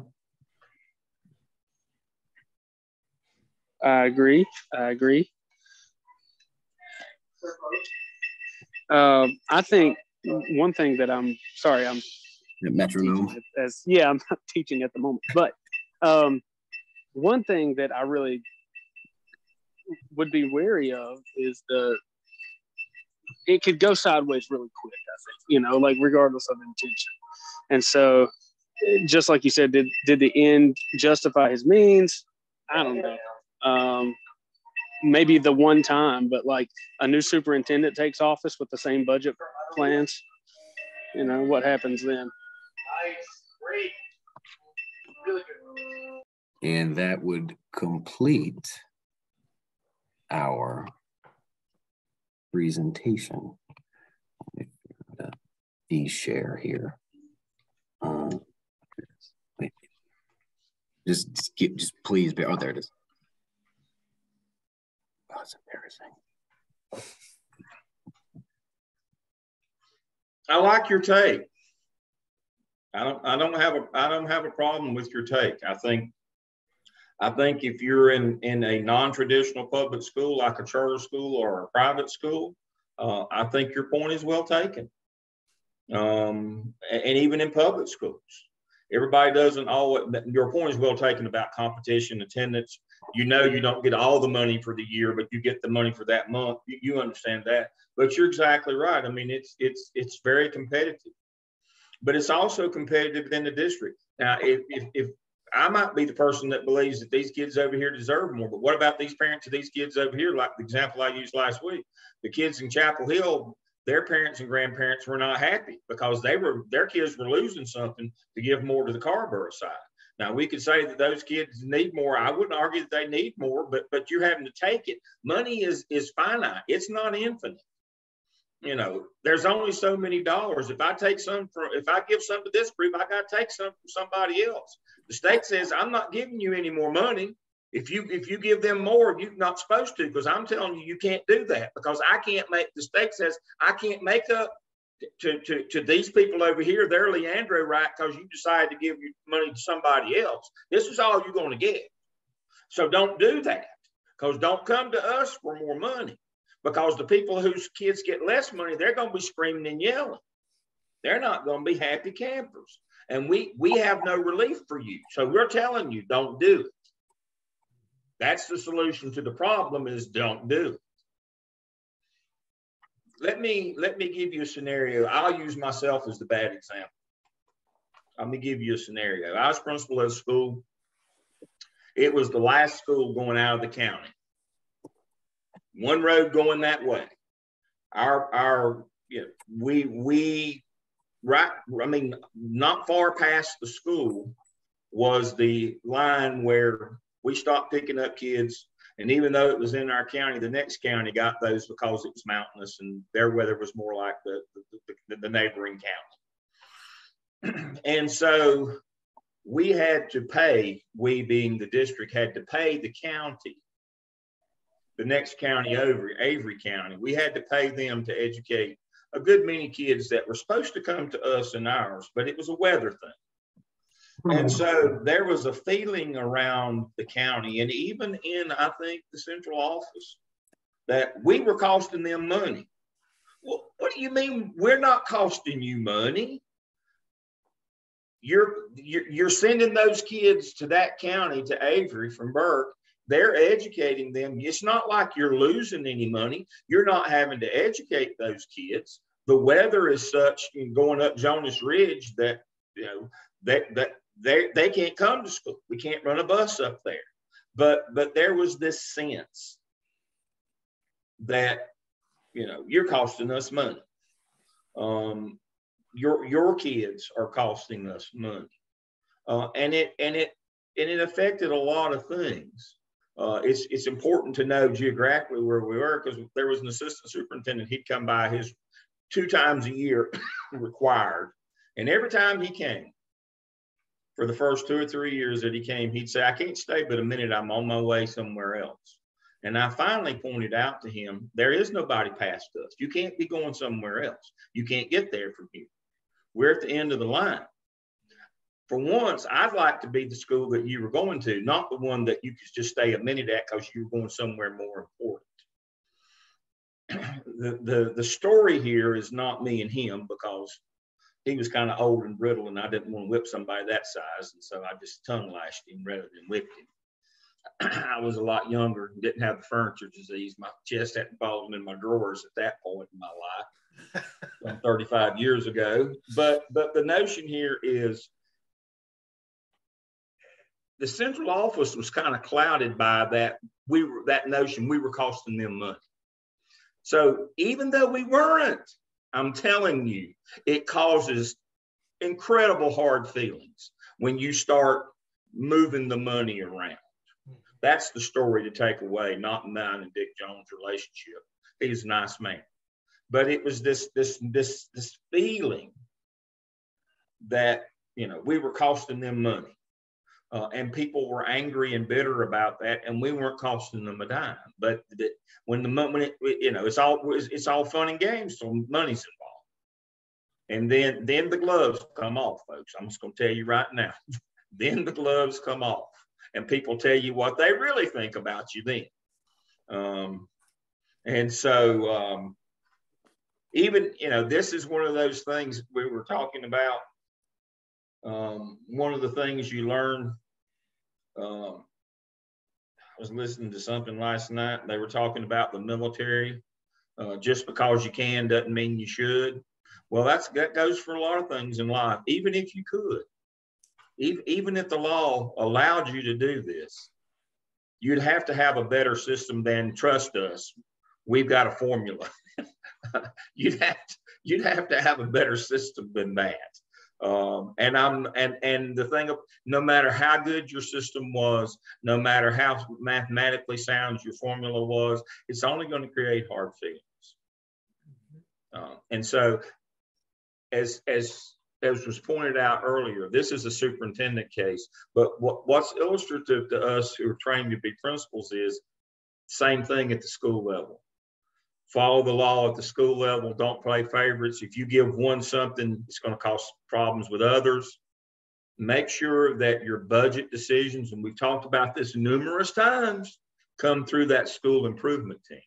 I agree. I think one thing that I'm metronome. I'm not teaching at the moment, but one thing that I really would be wary of is it could go sideways really quick, I think, like regardless of intention. And so just like you said, did the end justify his means? I don't know. Maybe the one time, but like a new superintendent takes office with the same budget plans, what happens then? Great. Really good. And that would complete our presentation. Share here. Wait. Just please be. Oh, there it is. Oh, it's embarrassing. I like your take. I don't have a problem with your take. I think if you're in a non-traditional public school like a charter school or a private school, I think your point is well taken. And even in public schools, everybody doesn't always. Your point is well taken about competition, attendance. You know, you don't get all the money for the year, but you get the money for that month. You understand that, but you're exactly right. I mean, it's very competitive, but it's also competitive within the district. Now, if I might be the person that believes that these kids over here deserve more, but what about these parents of these kids over here? Like the example I used last week, the kids in Chapel Hill. Their parents and grandparents were not happy because their kids were losing something to give more to the Carrboro side. Now we could say that those kids need more. I wouldn't argue that they need more, but you're having to take it. Money is finite. It's not infinite. You know, there's only so many dollars. If I give some to this group, I got to take some from somebody else. The state says I'm not giving you any more money. If you give them more, you're not supposed to, because I'm telling you, you can't do that, because I can't make, the state says I can't make up to these people over here, their Leandro right, because you decided to give your money to somebody else. This is all you're going to get. So don't do that, because don't come to us for more money, because the people whose kids get less money, they're going to be screaming and yelling. They're not going to be happy campers. And we have no relief for you. So we're telling you, don't do it. That's the solution to the problem, is don't do it. Let me give you a scenario. I'll use myself as the bad example. Let me give you a scenario. I was principal of a school. It was the last school going out of the county. One road going that way. Not far past the school was the line where we stopped picking up kids. And even though it was in our county, the next county got those because it was mountainous and their weather was more like the neighboring county. And so we had to pay, we being the district, had to pay the county, the next county over, Avery County. We had to pay them to educate a good many kids that were supposed to come to us and ours, but it was a weather thing. And so there was a feeling around the county, and even in, I think, the central office, that we were costing them money. Well, what do you mean we're not costing you money? You're sending those kids to that county, to Avery from Burke. They're educating them. It's not like you're losing any money. You're not having to educate those kids. The weather is such in going up Jonas Ridge that, you know, they can't come to school. We can't run a bus up there. But there was this sense that, you know, you're costing us money. Your kids are costing us money. And it affected a lot of things. It's important to know geographically where we were, because there was an assistant superintendent. He'd come by his 2 times a year required. And every time he came, for the first 2 or 3 years that he came, he'd say, I can't stay but a minute. I'm on my way somewhere else. And I finally pointed out to him, there is nobody past us. You can't be going somewhere else. You can't get there from here. We're at the end of the line. For once, I'd like to be the school that you were going to, not the one that you could just stay a minute at because you were going somewhere more important. The story here is not me and him, because he was kind of old and brittle, and I didn't want to whip somebody that size. And so I just tongue lashed him rather than whipped him. I was a lot younger and didn't have the furniture disease. My chest hadn't fallen in my drawers at that point in my life, 35 years ago. But the notion here is the central office was kind of clouded by that notion we were costing them money. So even though we weren't, I'm telling you, it causes incredible hard feelings when you start moving the money around, That's the story to take away, not mine and Dick Jones' relationship. He's a nice man. But it was this feeling that, you know, we were costing them money. And people were angry and bitter about that, and we weren't costing them a dime. But when it's all fun and games, so money's involved. And then the gloves come off, folks. I'm just going to tell you right now. Then the gloves come off, and people tell you what they really think about you then. And so even, you know, this is one of those things we were talking about. One of the things you learn. I was listening to something last night. They were talking about the military. Just because you can doesn't mean you should. Well, that goes for a lot of things in life. Even if you could, even if the law allowed you to do this, you'd have to have a better system than trust us. We've got a formula. You'd have to have a better system than that. And the thing of, no matter how good your system was, no matter how mathematically sound your formula was, it's only going to create hard feelings. And so, as was pointed out earlier, this is a superintendent case, but what's illustrative to us who are trained to be principals is same thing at the school level. Follow the law at the school level. Don't play favorites. If you give one something, it's going to cause problems with others. Make sure that your budget decisions, and we've talked about this numerous times, come through that school improvement team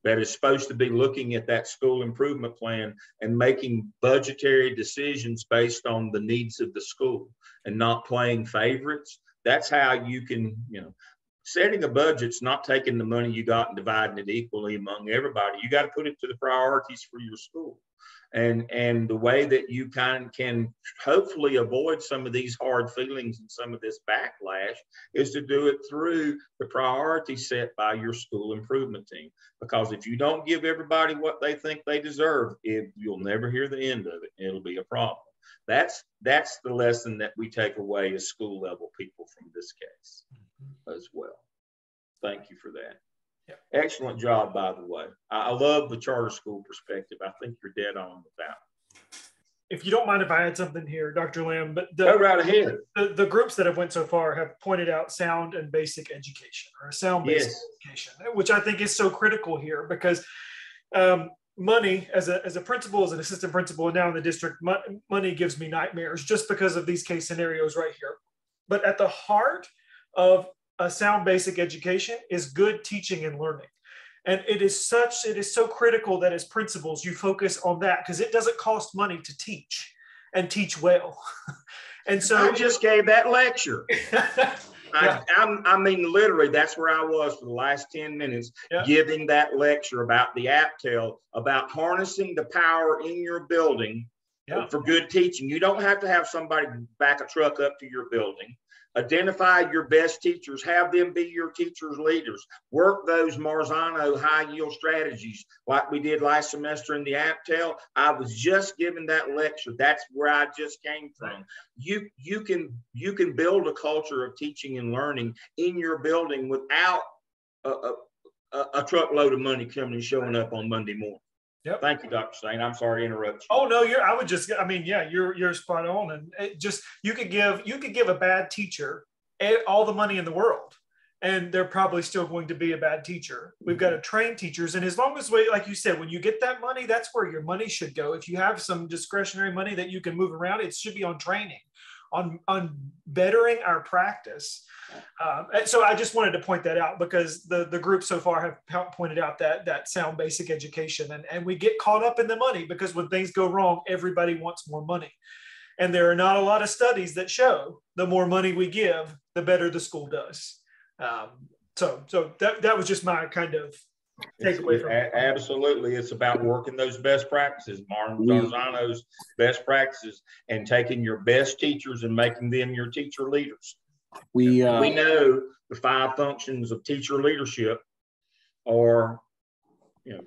that is supposed to be looking at that school improvement plan and making budgetary decisions based on the needs of the school and not playing favorites. That's how you can, you know, setting a budget's not taking the money you got and dividing it equally among everybody. You got to put it to the priorities for your school. And the way that you can hopefully avoid some of these hard feelings and some of this backlash is to do it through the priority set by your school improvement team. Because if you don't give everybody what they think they deserve, you'll never hear the end of it. It'll be a problem. That's the lesson that we take away as school level people from this case as well. Thank you for that. Yep. Excellent job, by the way. I love the charter school perspective. I think you're dead on with that. If you don't mind if I add something here, Dr. Lamb, but go right ahead. The groups that have went so far have pointed out sound and basic education, or sound basic education, which I think is so critical here because money, as a principal, as an assistant principal, and now in the district, money gives me nightmares just because of these case scenarios right here. But at the heart of a sound basic education is good teaching and learning. And it is so critical that as principals, you focus on that because it doesn't cost money to teach and teach well. And so I just gave that lecture. I mean, literally, that's where I was for the last 10 minutes, giving that lecture about the APTEL, about harnessing the power in your building for good teaching. You don't have to have somebody back a truck up to your building. Identify your best teachers, have them be your teachers' leaders. Work those Marzano high yield strategies like we did last semester in the APTEL. I was just giving that lecture. That's where I just came from. You can build a culture of teaching and learning in your building without a truckload of money coming and showing up on Monday morning. Yep. Thank you, Dr. Stain. I'm sorry to interrupt you. Oh no, you're spot on. And it just, you could give a bad teacher all the money in the world, and they're probably still going to be a bad teacher. We've got to train teachers, and as long as like you said, when you get that money, that's where your money should go. If you have some discretionary money that you can move around, it should be on training, on bettering our practice. So I just wanted to point that out because the group so far have pointed out that sound basic education, and we get caught up in the money because when things go wrong, everybody wants more money. And there are not a lot of studies that show the more money we give, the better the school does. So that was just my kind of takeaway from it. Absolutely. It's about working those best practices, Marzano's best practices, and taking your best teachers and making them your teacher leaders. We know the 5 functions of teacher leadership are,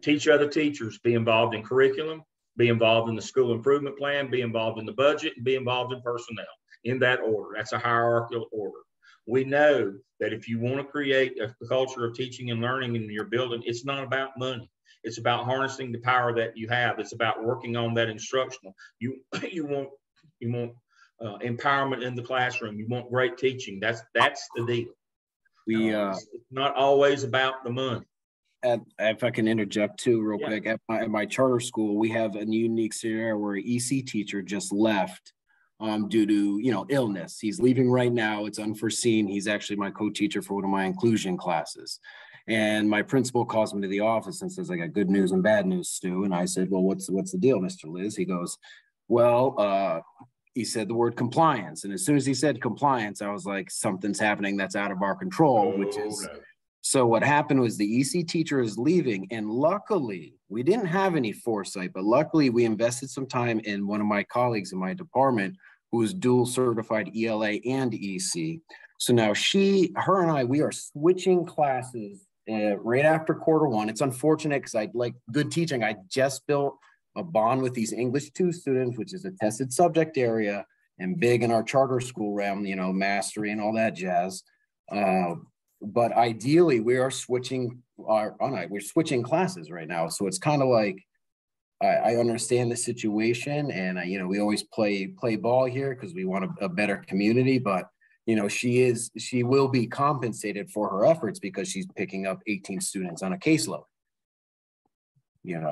teach other teachers, be involved in curriculum, be involved in the school improvement plan, be involved in the budget, and be involved in personnel, in that order. That's a hierarchical order. We know that if you want to create a culture of teaching and learning in your building, it's not about money. It's about harnessing the power that you have. It's about working on that instructional. You want empowerment in the classroom. You want great teaching. That's the deal. It's not always about the money. If I can interject too real quick, at my charter school, we have a unique scenario where an EC teacher just left due to illness. He's leaving right now. It's unforeseen. He's actually my co-teacher for one of my inclusion classes. And my principal calls me to the office and says, I got good news and bad news, Stu. And I said, well, what's the deal, Mr. Liz? He goes, well, he said the word compliance. And as soon as he said compliance, I was like, something's happening that's out of our control, So what happened was the EC teacher is leaving, and luckily we didn't have any foresight, but luckily we invested some time in one of my colleagues in my department who is dual certified ELA and EC. So now her and I, we are switching classes right after Q1. It's unfortunate because I like good teaching. I just built a bond with these English 2 students, which is a tested subject area and big in our charter school realm, mastery and all that jazz. But ideally, we are switching we're switching classes right now. So it's kind of like, I understand the situation, and we always play ball here because we want a better community. But she will be compensated for her efforts because she's picking up 18 students on a caseload.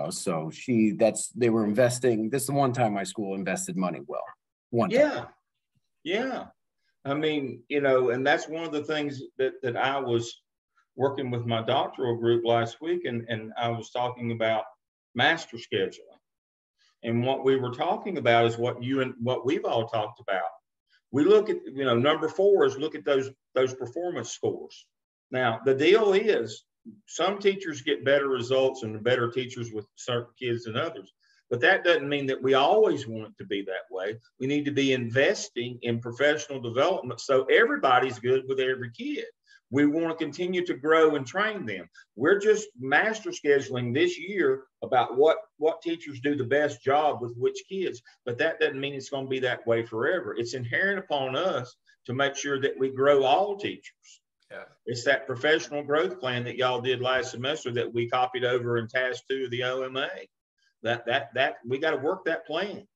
So they were investing. This is the one time my school invested money well. Yeah. I mean, and that's one of the things that I was working with my doctoral group last week, and I was talking about master scheduling. And what we were talking about is what we've all talked about. We look at, number 4 is look at those performance scores. Now, the deal is some teachers get better results and better teachers with certain kids than others. But that doesn't mean that we always want it to be that way. We need to be investing in professional development so everybody's good with every kid. We want to continue to grow and train them. We're just master scheduling this year about what teachers do the best job with which kids. But that doesn't mean it's going to be that way forever. It's inherent upon us to make sure that we grow all teachers. Yeah. It's that professional growth plan that y'all did last semester that we copied over in task 2 of the OMA. That we got to work that plan.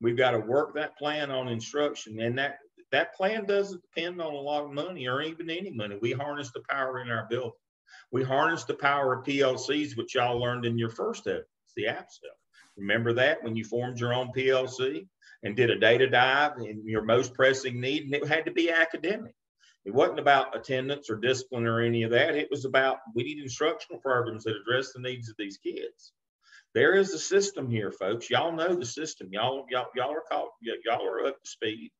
We've got to work that plan on instruction, and that plan doesn't depend on a lot of money or even any money. We harness the power in our building. We harness the power of PLCs, which y'all learned in your first evidence, the app stuff. Remember that when you formed your own PLC and did a data dive in your most pressing need, and it had to be academic. It wasn't about attendance or discipline or any of that. It was about, we need instructional programs that address the needs of these kids. There is a system here, folks. Y'all know the system. Y'all are up to speed.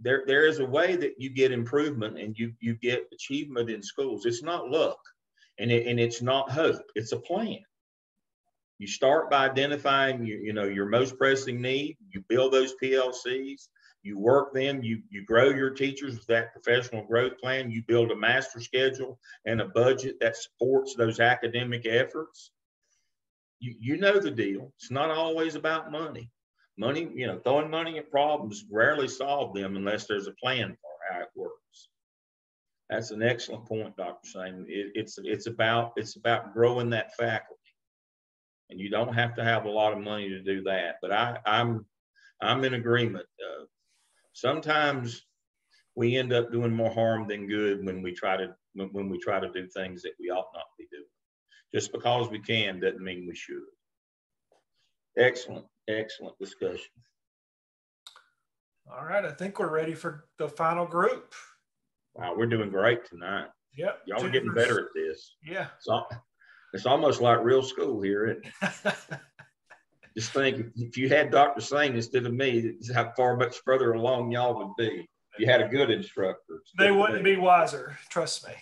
There is a way that you get improvement and you get achievement in schools. It's not luck, and it's not hope. It's a plan. You start by identifying your most pressing need. You build those PLCs. You work them. You grow your teachers with that professional growth plan. You build a master schedule and a budget that supports those academic efforts. You know the deal. It's not always about money. Money, throwing money at problems rarely solve them unless there's a plan for how it works. That's an excellent point, Dr. Sane. It's about growing that faculty, and you don't have to have a lot of money to do that. But I'm in agreement. Sometimes we end up doing more harm than good when we try to do things that we ought not be doing. Just because we can doesn't mean we should. Excellent discussion. All right, I think we're ready for the final group. Wow, we're doing great tonight. Yep. Y'all are getting better at this. Yeah. So it's almost like real school here, isn't it? Just think, if you had Dr. Sane instead of me, how far much further along y'all would be. If you had a good instructor. They wouldn't be wiser, trust me.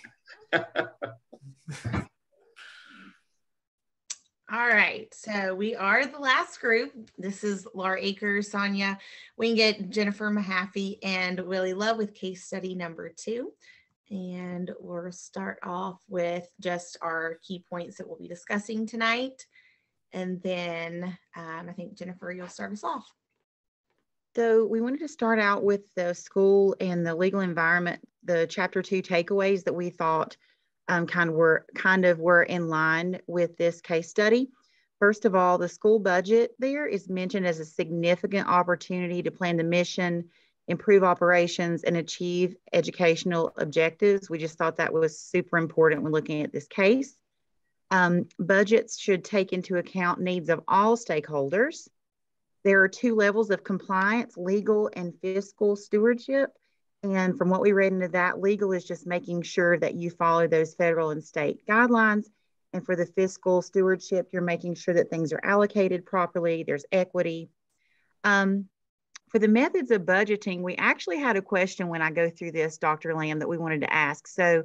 All right, so we are the last group. This is Laura Akers, Sonia Wingett, Jennifer Mahaffey, and Willie Love with case study number 2. And we'll start off with just our key points that we'll be discussing tonight. And then I think, Jennifer, you'll start us off. So we wanted to start out with the school and the legal environment, the chapter 2 takeaways that we thought kind of were in line with this case study. First of all, the school budget there is mentioned as a significant opportunity to plan the mission, improve operations, and achieve educational objectives. We just thought that was super important when looking at this case. Budgets should take into account needs of all stakeholders. There are 2 levels of compliance, legal and fiscal stewardship. And from what we read into that, legal is just making sure that you follow those federal and state guidelines. And for the fiscal stewardship, you're making sure that things are allocated properly, there's equity. For the methods of budgeting, we actually had a question when I go through this, Dr. Lamb, that we wanted to ask. So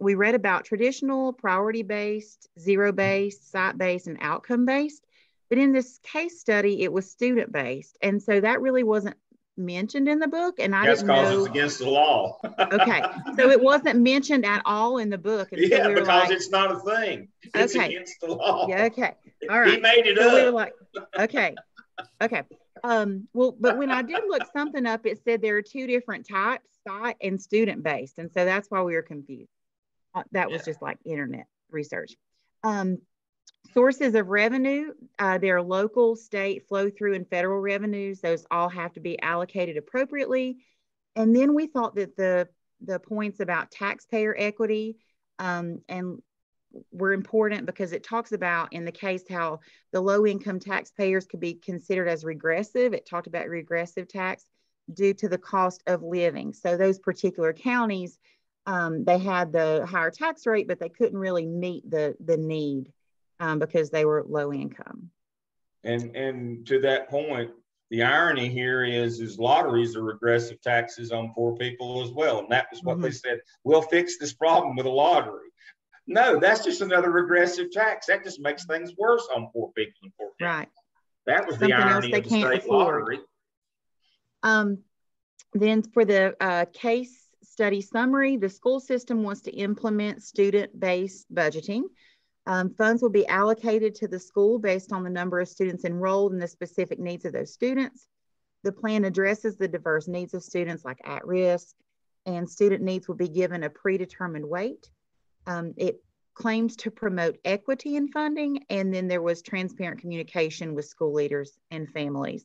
we read about traditional, priority-based, zero-based, site-based, and outcome-based. But in this case study, it was student-based. And so that really wasn't mentioned in the book. And I didn't know. That's because it's against the law. Okay. So it wasn't mentioned at all in the book. And yeah, so we were because like, it's not a thing. It's okay. against the law. Yeah, okay. All right. He made it so up. We were like, okay. Okay. Well, but when I did look something up, it said there are 2 different types, site and student-based. And so that's why we were confused. That was just like internet research. Sources of revenue, there are local, state, flow through, and federal revenues. Those all have to be allocated appropriately. And then we thought that the points about taxpayer equity and were important because it talks about in the case how the low income taxpayers could be considered as regressive. It talked about regressive tax due to the cost of living. So those particular counties, they had the higher tax rate, but they couldn't really meet the need because they were low income. And to that point, the irony here is lotteries are regressive taxes on poor people as well. And that was what they said, we'll fix this problem with a lottery. No, that's just another regressive tax. That just makes things worse on poor people and poor people. Right. That was Something the irony of the state lottery. Then for the case study summary, the school system wants to implement student-based budgeting. Funds will be allocated to the school based on the number of students enrolled and the specific needs of those students. The plan addresses the diverse needs of students like at risk, and student needs will be given a predetermined weight. It claims to promote equity in funding, and then there was transparent communication with school leaders and families,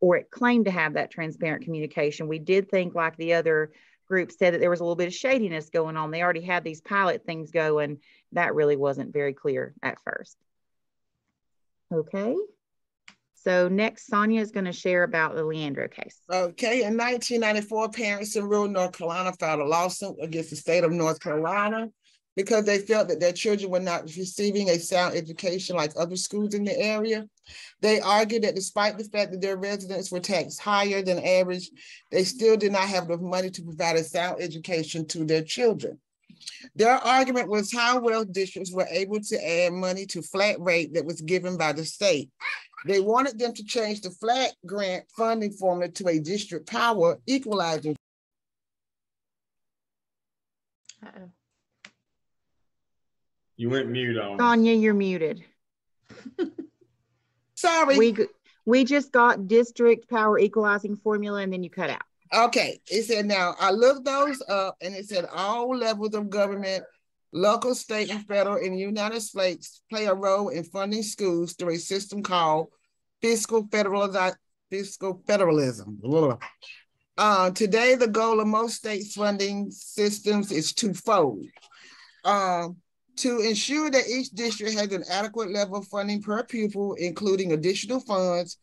or it claimed to have that transparent communication. We did think, like the other group said, that there was a little bit of shadiness going on. They already had these pilot things going. That really wasn't very clear at first. Okay. So next, Sonia is going to share about the Leandro case. Okay, in 1994, parents in rural North Carolina filed a lawsuit against the state of North Carolina because they felt that their children were not receiving a sound education like other schools in the area. They argued that despite the fact that their residents were taxed higher than average, they still did not have enough money to provide a sound education to their children. Their argument was how well districts were able to add money to flat rate that was given by the state. They wanted them to change the flat grant funding formula to a district power equalizing. Uh-oh. You went mute on. Sonia, you're muted. Sorry. We just got district power equalizing formula and then you cut out. Okay, it said now, I looked those up and it said all levels of government, local, state, and federal in the United States play a role in funding schools through a system called fiscal federalism. Today, the goal of most states' funding systems is twofold. To ensure that each district has an adequate level of funding per pupil, including additional funds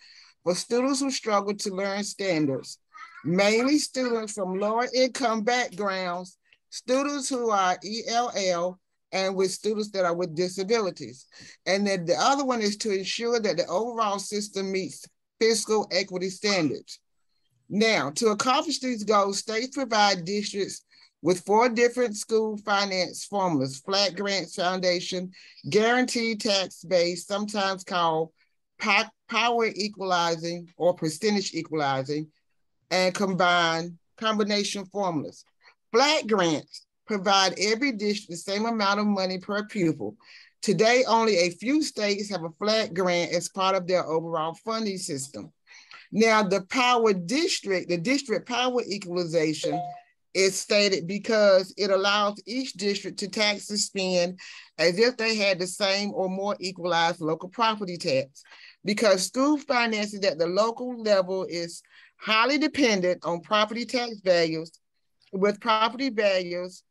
for students who struggle to learn standards, mainly students from lower income backgrounds, students who are ELL, and with students that are with disabilities. And then the other one is to ensure that the overall system meets fiscal equity standards. Now, to accomplish these goals, states provide districts with 4 different school finance formulas: flat grants foundation, guaranteed tax base, sometimes called power equalizing or percentage equalizing, and combination formulas. Flat grants provide every district the same amount of money per pupil. Today, only a few states have a flat grant as part of their overall funding system. Now, the district power equalization is stated because it allows each district to tax and spend as if they had the same or more equalized local property tax. Because school finances at the local level is highly dependent on property tax values, with property values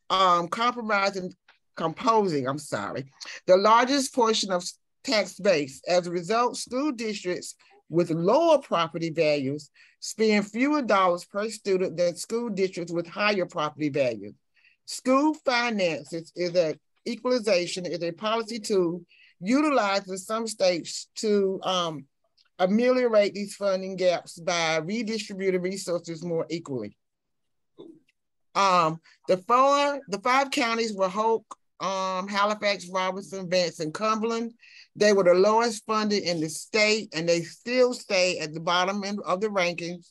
composing the largest portion of tax base. As a result, school districts with lower property values spend fewer dollars per student than school districts with higher property values. School finances is a equalization is a policy tool utilized in some states to ameliorate these funding gaps by redistributing resources more equally. The five counties were Hoke, Halifax, Robertson, Vance, and Cumberland. They were the lowest funded in the state, and they still stay at the bottom end of the rankings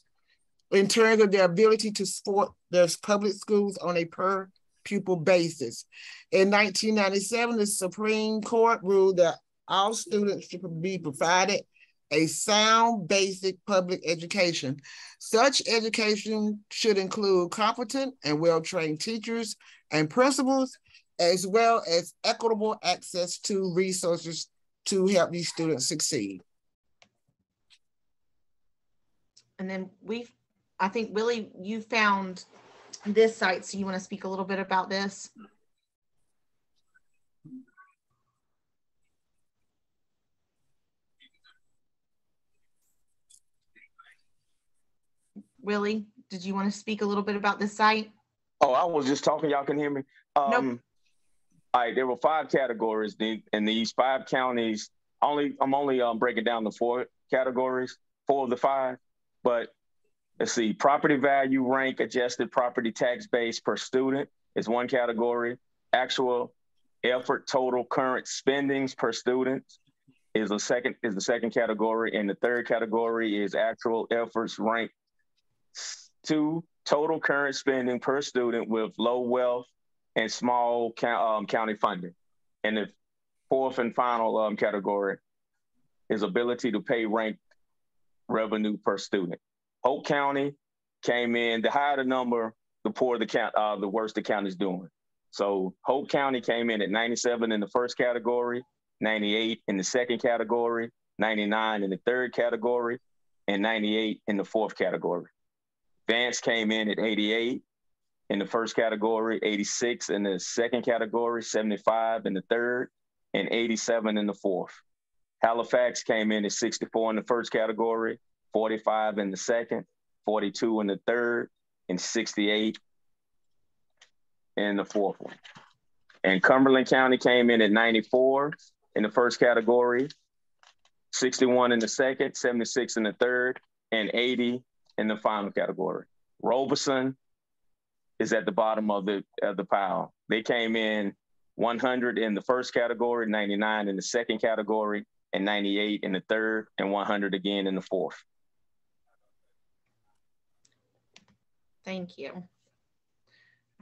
in terms of their ability to support their public schools on a per pupil basis. In 1997, the Supreme Court ruled that all students should be provided a sound basic public education. Such education should include competent and well-trained teachers and principals, as well as equitable access to resources to help these students succeed. And then I think, Willie, you found this site, so you want to speak a little bit about this? Willie, did you want to speak a little bit about this site? Oh, I was just talking. Y'all can hear me? Nope. All right, there were 5 categories in these 5 counties. I'm only breaking down the 4 categories, 4 of the 5. But let's see, property value, rank, adjusted property tax base per student is one category. Actual effort, total current spendings per student is the second category, and the third category is actual efforts ranked to total current spending per student with low wealth and small county funding. And the fourth and final category is ability to pay ranked revenue per student. Hope County came in, the higher the number, the poorer the worse the county's doing. So Hope County came in at 97 in the first category, 98 in the second category, 99 in the third category, and 98 in the fourth category. Vance came in at 88 in the first category, 86 in the second category, 75 in the third, and 87 in the fourth. Halifax came in at 64 in the first category, 45 in the second, 42 in the third, and 68 in the fourth one. And Cumberland County came in at 94 in the first category, 61 in the second, 76 in the third, and 80 in the final category. Robeson is at the bottom of the pile. They came in 100 in the first category, 99 in the second category, and 98 in the third, and 100 again in the fourth. Thank you.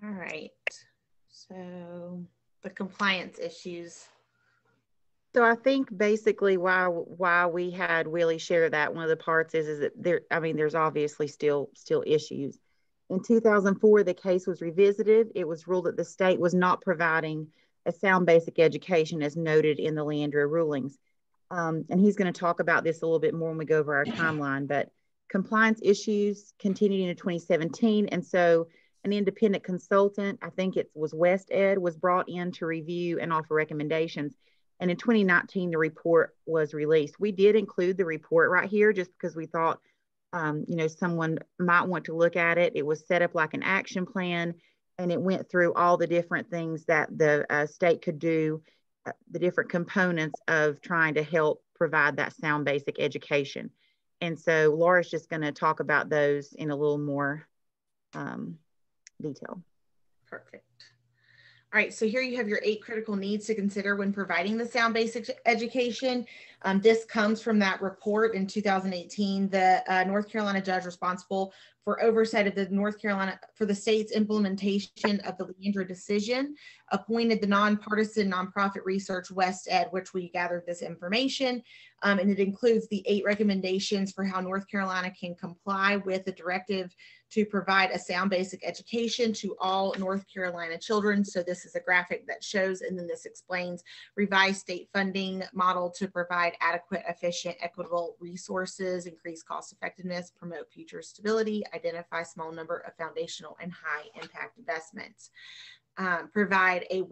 All right. So the compliance issues. So I think basically why we had Willie share that, one of the parts is that there's obviously still issues. In 2004, the case was revisited. It was ruled that the state was not providing a sound basic education as noted in the Leandra rulings. And he's going to talk about this a little bit more when we go over our timeline, but compliance issues continued into 2017. And so an independent consultant, I think it was West Ed, was brought in to review and offer recommendations. And in 2019, the report was released. We did include the report right here just because we thought, someone might want to look at it. It was set up like an action plan, and it went through all the different things that the state could do, the different components of trying to help provide that sound basic education. And so Laura's just going to talk about those in a little more detail. Perfect. All right, so here you have your 8 critical needs to consider when providing the sound basic education. This comes from that report in 2018. The North Carolina judge responsible for oversight of the state's implementation of the Leandro decision appointed the nonpartisan nonprofit research West Ed, which we gathered this information. And it includes the 8 recommendations for how North Carolina can comply with the directive to provide a sound basic education to all North Carolina children. So this is a graphic that shows, and then this explains revised state funding model to provide adequate, efficient, equitable resources, increase cost effectiveness, promote future stability, identify small number of foundational and high impact investments, provide a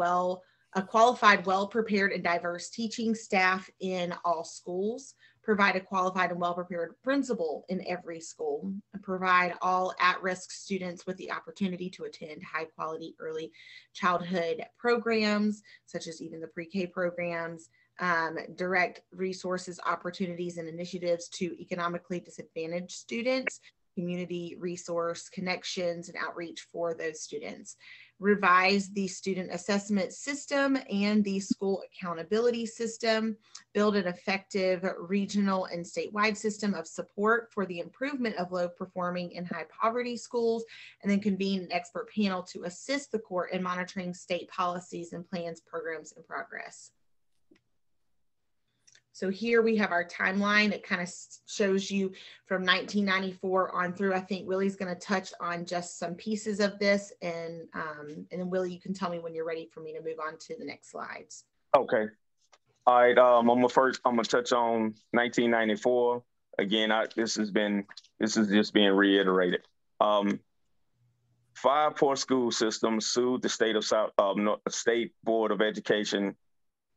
qualified, well-prepared and diverse teaching staff in all schools, provide a qualified and well-prepared principal in every school, and provide all at-risk students with the opportunity to attend high-quality early childhood programs, such as even the pre-K programs, direct resources, opportunities, and initiatives to economically disadvantaged students, community resource connections, and outreach for those students. Revise the student assessment system and the school accountability system, build an effective regional and statewide system of support for the improvement of low performing and high poverty schools, and then convene an expert panel to assist the court in monitoring state policies and plans, programs, and progress. So here we have our timeline. It kind of shows you from 1994 on through. I think Willie's going to touch on just some pieces of this, and then Willie, you can tell me when you're ready for me to move on to the next slides. Okay. All right. I'm gonna touch on 1994. Again, this is just being reiterated. 5 poor school systems sued the State Board of Education,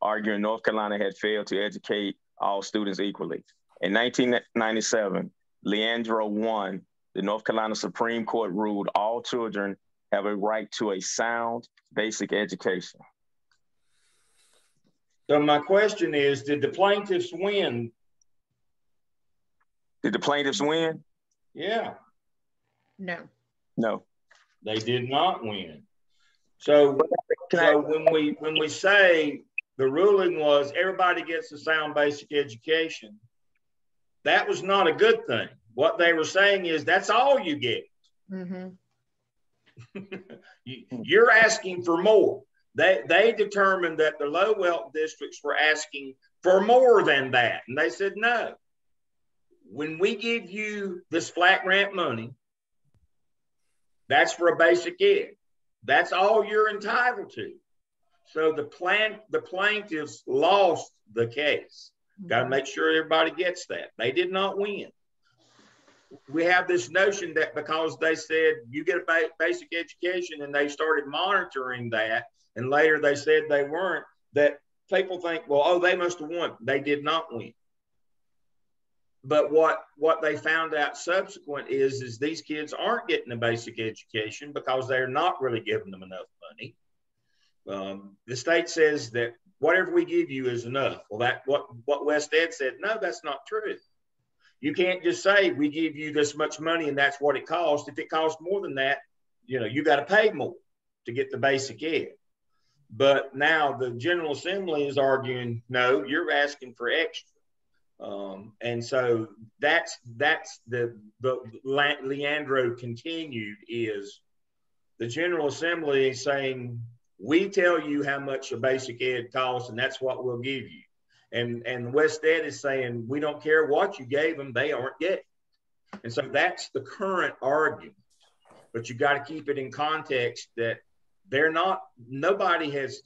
arguing North Carolina had failed to educate all students equally. In 1997, Leandro won. The North Carolina Supreme Court ruled all children have a right to a sound basic education. So my question is, did the plaintiffs win? Did the plaintiffs win? Yeah. No. No. They did not win. So when we say the ruling was everybody gets a sound basic education, that was not a good thing. What they were saying is that's all you get. Mm-hmm. You're asking for more. They determined that the low wealth districts were asking for more than that. And they said, no, when we give you this flat grant money, that's for a basic ed. That's all you're entitled to. So the plaintiffs lost the case. Got to make sure everybody gets that. They did not win. We have this notion that because they said you get a basic education and they started monitoring that, and later they said they weren't, that people think, well, oh, they must have won. They did not win. But what they found out subsequent is these kids aren't getting a basic education because they're not really giving them enough money. The state says that whatever we give you is enough. Well, that what West Ed said, no, that's not true. You can't just say we give you this much money and that's what it costs. If it costs more than that, you got to pay more to get the basic ed. But now the General Assembly is arguing, no, you're asking for extra. And so that's the Leandro continued is the General Assembly is saying, we tell you how much a basic ed costs, and that's what we'll give you. And West Ed is saying, we don't care what you gave them, they aren't getting. And so that's the current argument. But you got to keep it in context that nobody has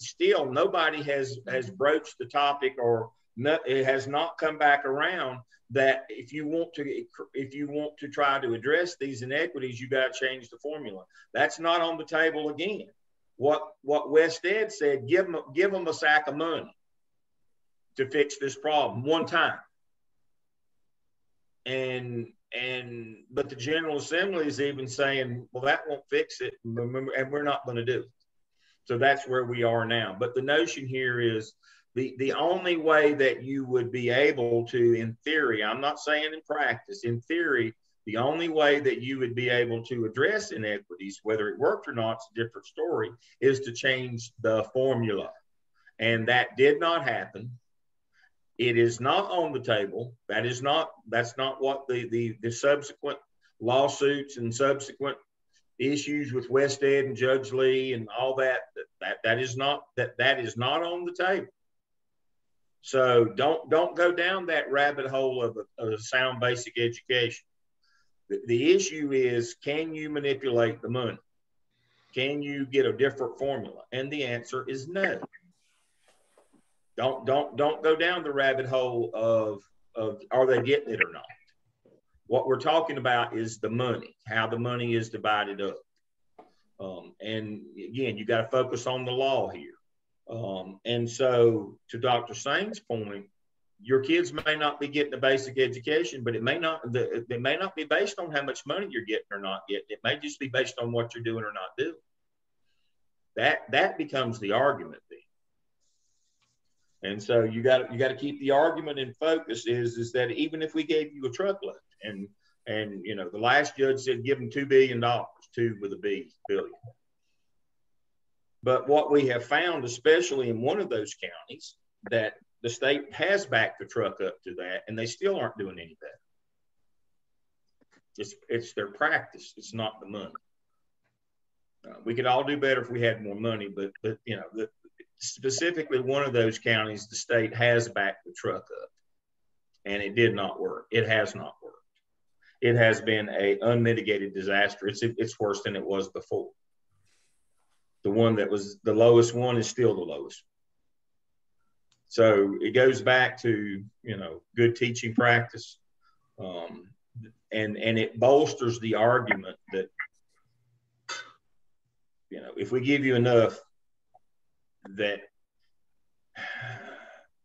broached the topic, or it has not come back around that if you want to try to address these inequities, you got to change the formula. That's not on the table again. What West Ed said, give them a sack of money to fix this problem one time. But the General Assembly is even saying, well, that won't fix it, and we're not going to do it. So that's where we are now. But the notion here is the only way that you would be able to, in theory, I'm not saying in practice, in theory, the only way that you would be able to address inequities, whether it worked or not, it's a different story, is to change the formula. And that did not happen. It is not on the table. That's not what the subsequent lawsuits and subsequent issues with West Ed and Judge Lee and all that is not on the table. So don't go down that rabbit hole of a sound basic education. The issue is, can you manipulate the money? Can you get a different formula? And the answer is no. Don't go down the rabbit hole of are they getting it or not? What we're talking about is the money, how the money is divided up. And again, you got to focus on the law here. And so to Dr. Sain's point, your kids may not be getting a basic education, but it may not be based on how much money you're getting or not getting. It may just be based on what you're doing or not doing. That becomes the argument then. And so you got to keep the argument in focus is that even if we gave you a truckload and you know, the last judge said give them $2 billion, two with a B, billion. But what we have found, especially in one of those counties, that the state has backed the truck up to that, and they still aren't doing any better. It's their practice. It's not the money. We could all do better if we had more money, but you know, specifically one of those counties, the state has backed the truck up, and it did not work. It has not worked. It has been an unmitigated disaster. It's worse than it was before. The one that was the lowest one is still the lowest. So it goes back to, you know, good teaching practice. And it bolsters the argument that, you know, if we give you enough, that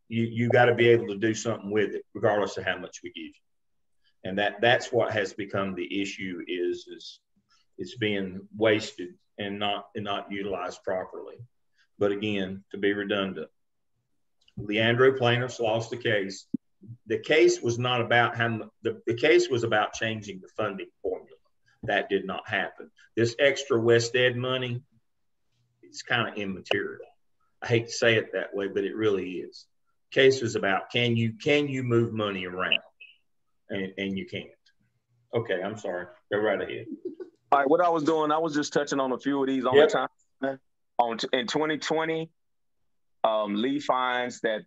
you got to be able to do something with it, regardless of how much we give you. And that's what has become the issue is it's being wasted and not utilized properly. But again, to be redundant, Leandro plaintiffs lost the case. The case was not about the case was about changing the funding formula. That did not happen. This extra West Ed money, it's kind of immaterial. I hate to say it that way, but it really is. Case was about can you move money around, and you can't. Okay, I'm sorry. Go right ahead. All right, what I was doing, I was just touching on a few of these on the time. In 2020, Lee finds that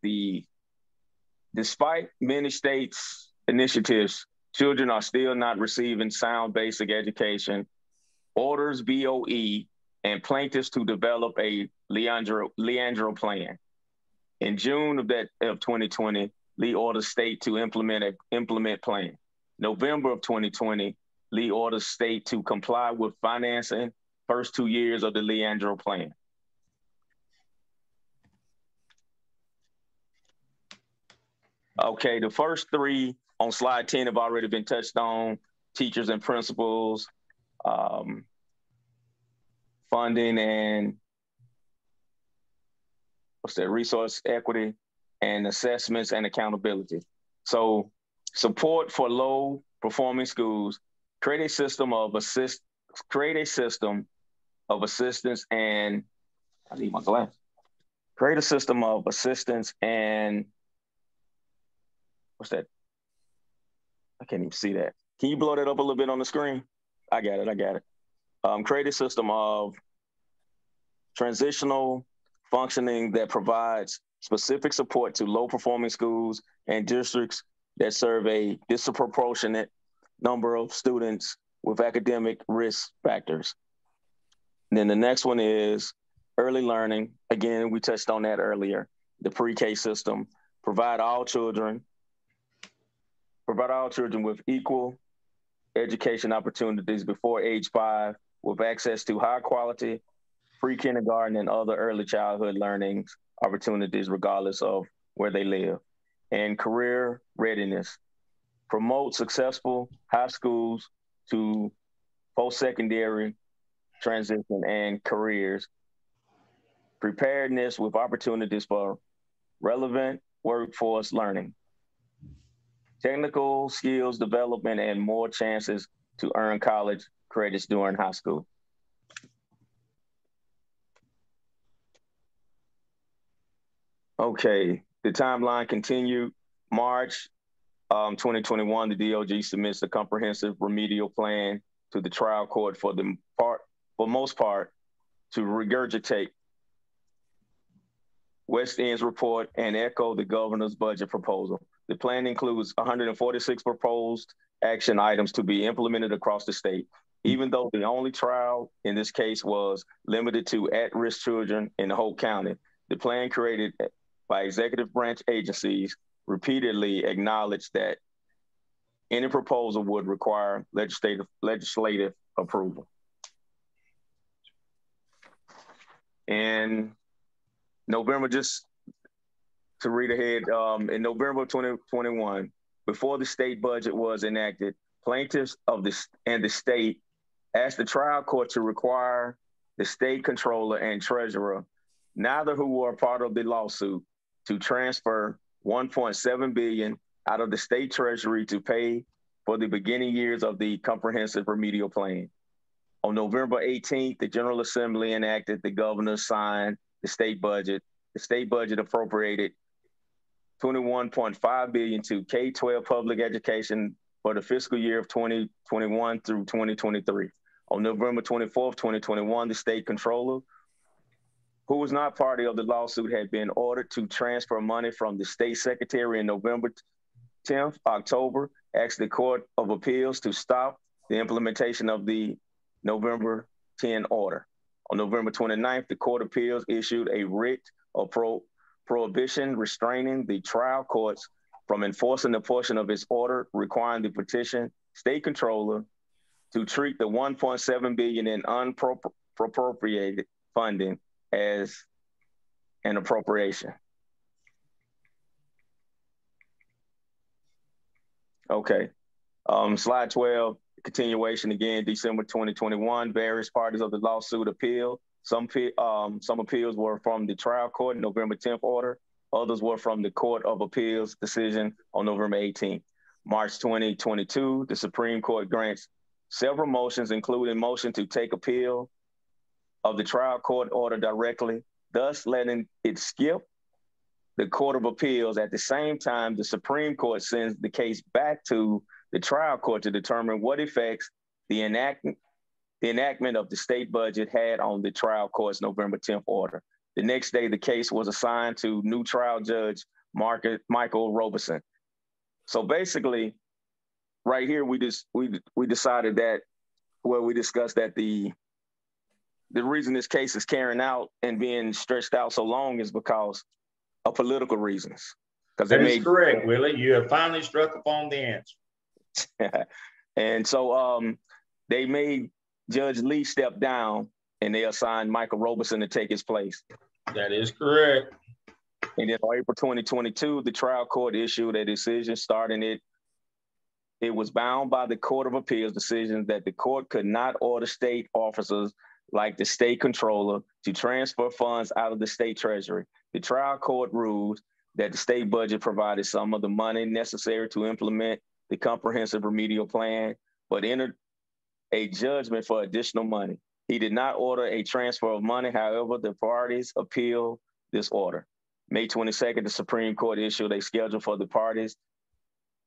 despite many states' initiatives, children are still not receiving sound basic education, orders BOE and plaintiffs to develop a Leandro plan. In June of 2020, Lee orders state to implement plan. November of 2020, Lee orders state to comply with financing first 2 years of the Leandro plan. Okay, the first three on slide 10 have already been touched on: teachers and principals, funding and resource equity, and assessments and accountability. So support for low performing schools, create a system of assistance and I need my glass. Create a system of assistance and what's that? I can't even see that. Can you blow that up a little bit on the screen? I got it. Create a system of transitional functioning that provides specific support to low performing schools and districts that serve a disproportionate number of students with academic risk factors. And then the next one is early learning. Again, we touched on that earlier. The pre-K system, provide all children with equal education opportunities before age 5 with access to high quality pre-kindergarten and other early childhood learning opportunities regardless of where they live. And career readiness, promote successful high schools to post-secondary transition and careers, preparedness with opportunities for relevant workforce learning, technical skills development, and more chances to earn college credits during high school. Okay, the timeline continued. March 2021, the DOG submits a comprehensive remedial plan to the trial court for most part, to regurgitate West End's report and echo the governor's budget proposal. The plan includes 146 proposed action items to be implemented across the state. Even though the only trial in this case was limited to at-risk children in Hope County, the plan created by executive branch agencies repeatedly acknowledged that any proposal would require legislative approval. In November, just to read ahead, in November of 2021, before the state budget was enacted, plaintiffs and the state asked the trial court to require the state controller and treasurer, neither who were part of the lawsuit, to transfer $1.7 billion out of the state treasury to pay for the beginning years of the comprehensive remedial plan. On November 18th, the General Assembly enacted, the governor signed the state budget. The state budget appropriated $21.5 billion to K-12 public education for the fiscal year of 2021 through 2023. On November 24th, 2021, the state controller, who was not party of the lawsuit, had been ordered to transfer money from the state secretary. In November 10th, October, asked the Court of Appeals to stop the implementation of the November 10 order. On November 29th, the Court of Appeals issued a writ of prohibition restraining the trial courts from enforcing the portion of its order requiring the petition state controller to treat the $1.7 billion in unappropriated funding as an appropriation. Okay, slide 12, continuation again, December 2021, various parties of the lawsuit appeal. Some appeals were from the trial court, November 10th order. Others were from the Court of Appeals decision on November 18th. March 2022, the Supreme Court grants several motions, including motion to take appeal of the trial court order directly, thus letting it skip the Court of Appeals. At the same time, the Supreme Court sends the case back to the trial court to determine what effects the enactment of the state budget had on the trial court's November 10th order. The next day, the case was assigned to new trial judge Michael Robeson. So basically, right here, we decided that, well, we discussed that the reason this case is carrying out and being stretched out so long is because of political reasons. That is correct, Willie. You have finally struck upon the answer. And so they made Judge Lee step down and they assigned Michael Robeson to take his place. That is correct. And then on April 2022, the trial court issued a decision starting it. It was bound by the Court of Appeals decision that the court could not order state officers like the state controller to transfer funds out of the state treasury. The trial court ruled that the state budget provided some of the money necessary to implement the comprehensive remedial plan, but entered a judgment for additional money. He did not order a transfer of money. However, the parties appealed this order. May 22nd, the Supreme Court issued a schedule for the parties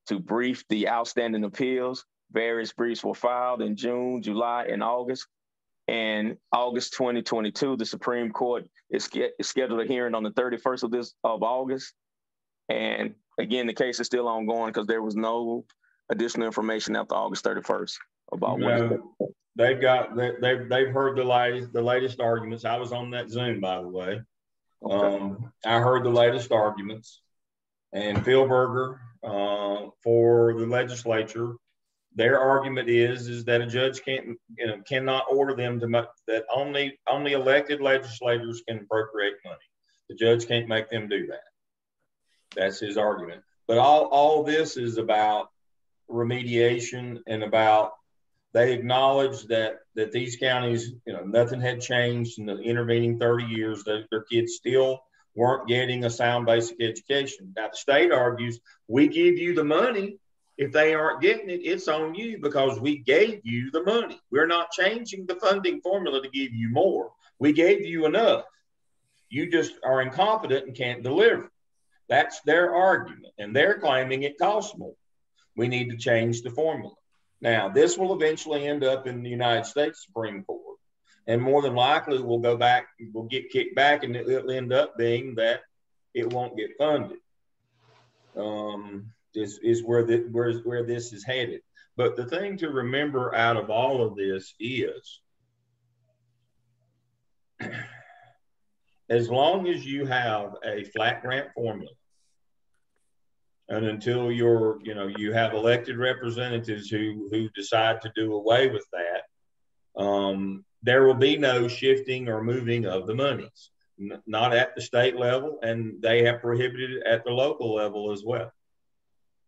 to brief the outstanding appeals. Various briefs were filed in June, July, and August. And August 2022, the Supreme Court is scheduled a hearing on the 31st of August. And again, the case is still ongoing because there was no additional information after August 31st about what. They've heard the latest arguments. I was on that Zoom, by the way. Okay. I heard the latest arguments, and Phil Berger for the legislature, their argument is that a judge cannot order them to that only elected legislators can appropriate money. The judge can't make them do that. That's his argument. But all this is about remediation and about they acknowledge that these counties, nothing had changed in the intervening 30 years. Their kids still weren't getting a sound basic education. Now the state argues, we give you the money. If they aren't getting it, it's on you because we gave you the money. We're not changing the funding formula to give you more. We gave you enough. You just are incompetent and can't deliver. That's their argument, and they're claiming it costs more. We need to change the formula. Now, this will eventually end up in the United States Supreme Court, and more than likely we'll go back, we'll get kicked back, and it'll end up being that it won't get funded. Is where this is headed. But the thing to remember out of all of this is, as long as you have a flat grant formula, and until you have elected representatives who decide to do away with that, there will be no shifting or moving of the monies, not at the state level, and they have prohibited it at the local level as well.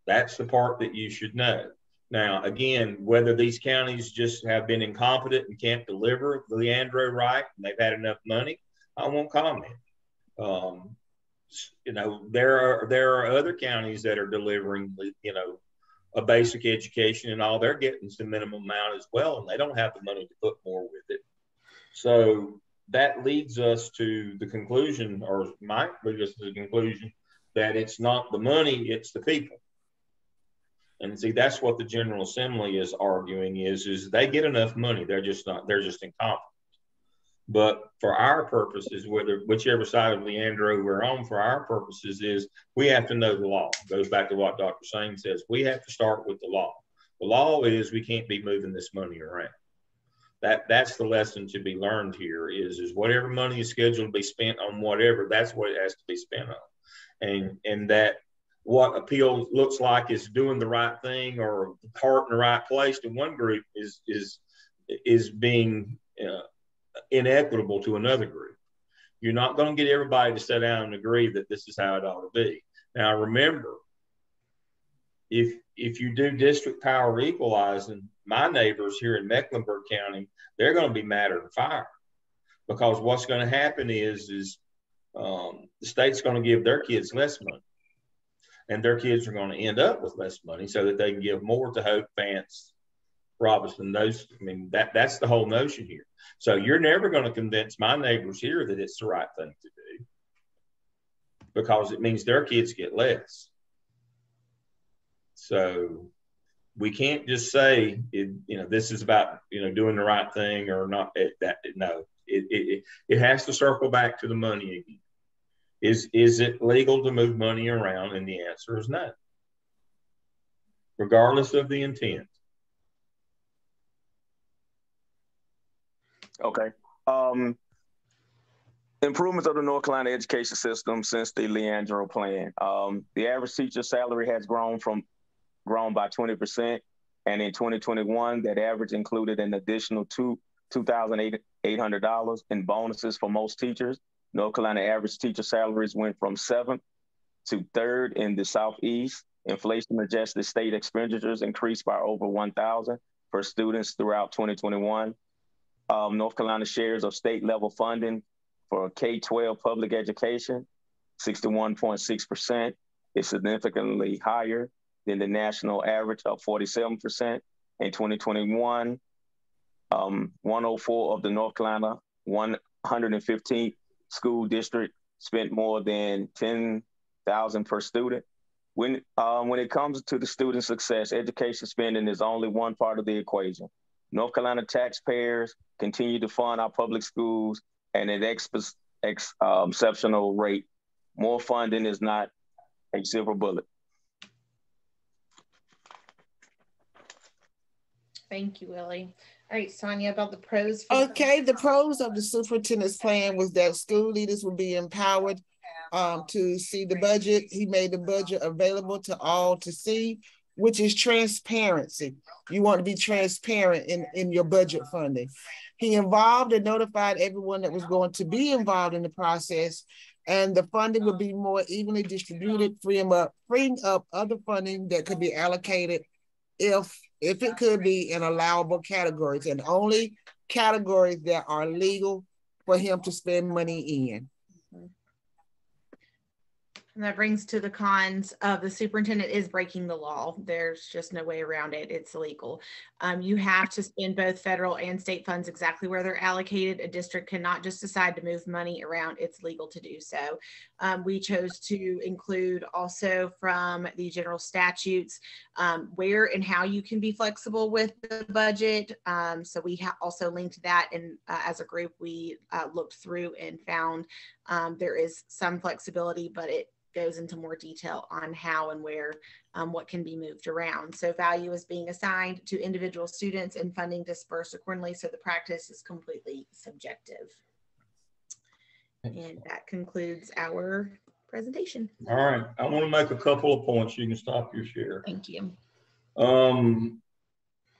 That's the part that you should know. Now, again, whether these counties just have been incompetent and can't deliver Leandro right, and they've had enough money, I won't comment. There are other counties that are delivering, a basic education, and all they're getting is the minimum amount as well, and they don't have the money to put more with it. So that leads us to the conclusion, or might lead us to the conclusion, that it's not the money, it's the people. And see, that's what the General Assembly is arguing is they get enough money. They're just incompetent. But for our purposes, whichever side of Leandro we're on, for our purposes is we have to know the law. It goes back to what Dr. Singh says. We have to start with the law. The law is we can't be moving this money around. That's the lesson to be learned here is whatever money is scheduled to be spent on whatever, that's what it has to be spent on. And that what appeal looks like is doing the right thing or heart in the right place to one group is being inequitable to another group. You're not going to get everybody to sit down and agree that this is how it ought to be. Now, remember, if you do district power equalizing, my neighbors here in Mecklenburg County, they're going to be madder than fire, because what's going to happen is the state's going to give their kids less money, and their kids are going to end up with less money so that they can give more to Hope, Vance, Robinson. That's the whole notion here. So you're never going to convince my neighbors here that it's the right thing to do, because it means their kids get less. So we can't just say, this is about, doing the right thing or not. No, it has to circle back to the money again. Is it legal to move money around? And the answer is no, regardless of the intent. Okay. Improvements of the North Carolina education system since the Leandro plan. The average teacher salary has grown by 20%. And in 2021, that average included an additional $2,800 in bonuses for most teachers. North Carolina average teacher salaries went from 7th to 3rd in the Southeast. Inflation adjusted state expenditures increased by over $1,000 per students throughout 2021. North Carolina shares of state level funding for K-12 public education, 61.6%, is significantly higher than the national average of 47%. In 2021, 104 of the North Carolina 115 school district spent more than $10,000 per student. When it comes to the student success, education spending is only one part of the equation. North Carolina taxpayers continue to fund our public schools at an exceptional rate. More funding is not a silver bullet. Thank you, Willie. All right, Sonia, about the pros. Okay, the pros of the superintendent's plan was that school leaders will be empowered to see the budget. He made the budget available to all to see, which is transparency. You want to be transparent in your budget funding. He involved and notified everyone that was going to be involved in the process, and the funding would be more evenly distributed, freeing up other funding that could be allocated if it could be in allowable categories, and only categories that are legal for him to spend money in. And that brings to the cons of the superintendent is breaking the law. There's just no way around it. It's illegal. You have to spend both federal and state funds exactly where they're allocated. A district cannot just decide to move money around. It's legal to do so. We chose to include also from the general statutes where and how you can be flexible with the budget. So we also linked that, and as a group, we looked through and found there is some flexibility, but it goes into more detail on how and where what can be moved around. So value is being assigned to individual students and funding dispersed accordingly. So the practice is completely subjective. And that concludes our presentation. All right, I want to make a couple of points. You can stop your share. Thank you.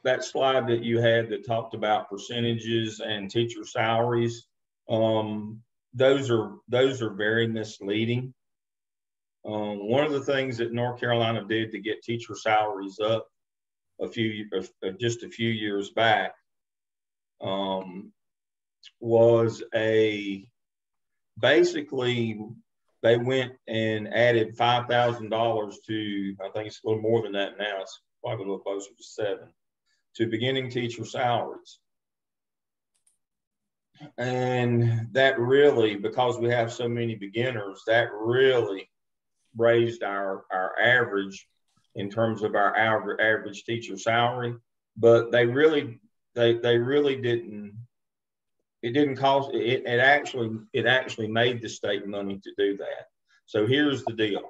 That slide that you had that talked about percentages and teacher salaries, those are very misleading. One of the things that North Carolina did to get teacher salaries up just a few years back was basically they went and added $5,000 to, I think it's a little more than that now, it's probably a little closer to $7,000, to beginning teacher salaries. And that really, because we have so many beginners, that really raised our average in terms of our average teacher salary. But they really didn't. It didn't cost. It actually made the state money to do that. So here's the deal: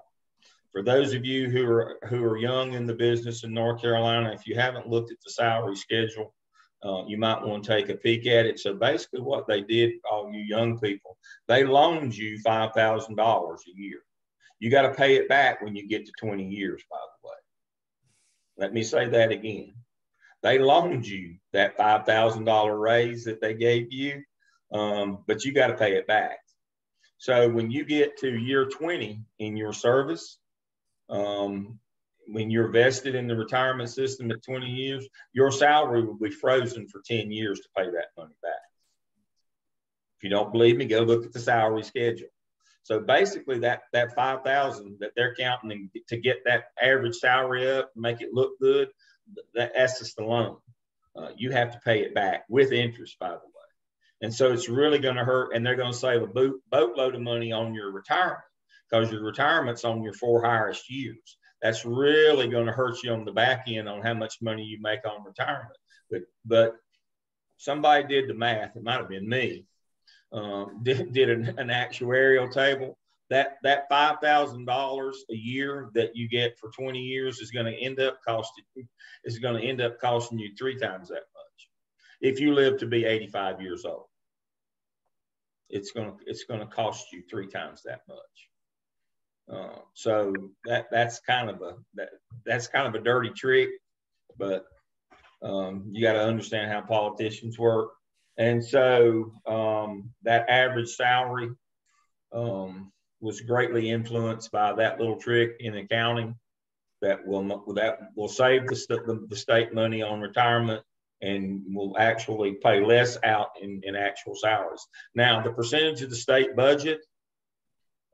for those of you who are young in the business in North Carolina, if you haven't looked at the salary schedule, you might want to take a peek at it. So basically, what they did, all you young people, they loaned you $5,000 a year. You got to pay it back when you get to 20 years, by the way. Let me say that again. They loaned you that $5,000 raise that they gave you, but you got to pay it back. So when you get to year 20 in your service, when you're vested in the retirement system at 20 years, your salary will be frozen for 10 years to pay that money back. If you don't believe me, go look at the salary schedule. So basically that $5,000 that they're counting to get that average salary up, make it look good, that's just the loan. You have to pay it back with interest, by the way. And so it's really going to hurt, and they're going to save a boatload of money on your retirement, because your retirement's on your 4 highest years. That's really going to hurt you on the back end on how much money you make on retirement. But somebody did the math. It might have been me. Did an actuarial table. That $5,000 a year that you get for 20 years is going to end up costing you 3 times that much. If you live to be 85 years old, it's going to cost you 3 times that much. So that's kind of a dirty trick, but you got to understand how politicians work. And so that average salary was greatly influenced by that little trick in accounting that will save the state money on retirement and will actually pay less out in actual salaries. Now, the percentage of the state budget,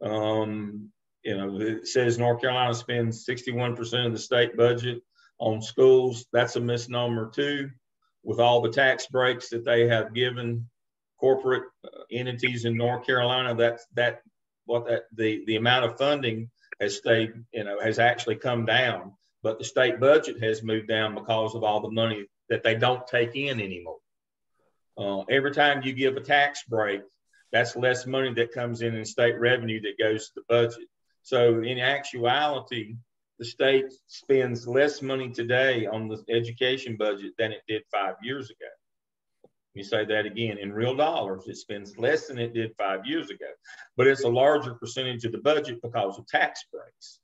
it says North Carolina spends 61% of the state budget on schools. That's a misnomer too. With all the tax breaks that they have given corporate entities in North Carolina, the amount of funding has stayed, has actually come down, but the state budget has moved down because of all the money that they don't take in anymore. Every time you give a tax break, that's less money that comes in state revenue that goes to the budget. So in actuality, the state spends less money today on the education budget than it did 5 years ago. Let me say that again. In real dollars, it spends less than it did 5 years ago, but it's a larger percentage of the budget because of tax breaks.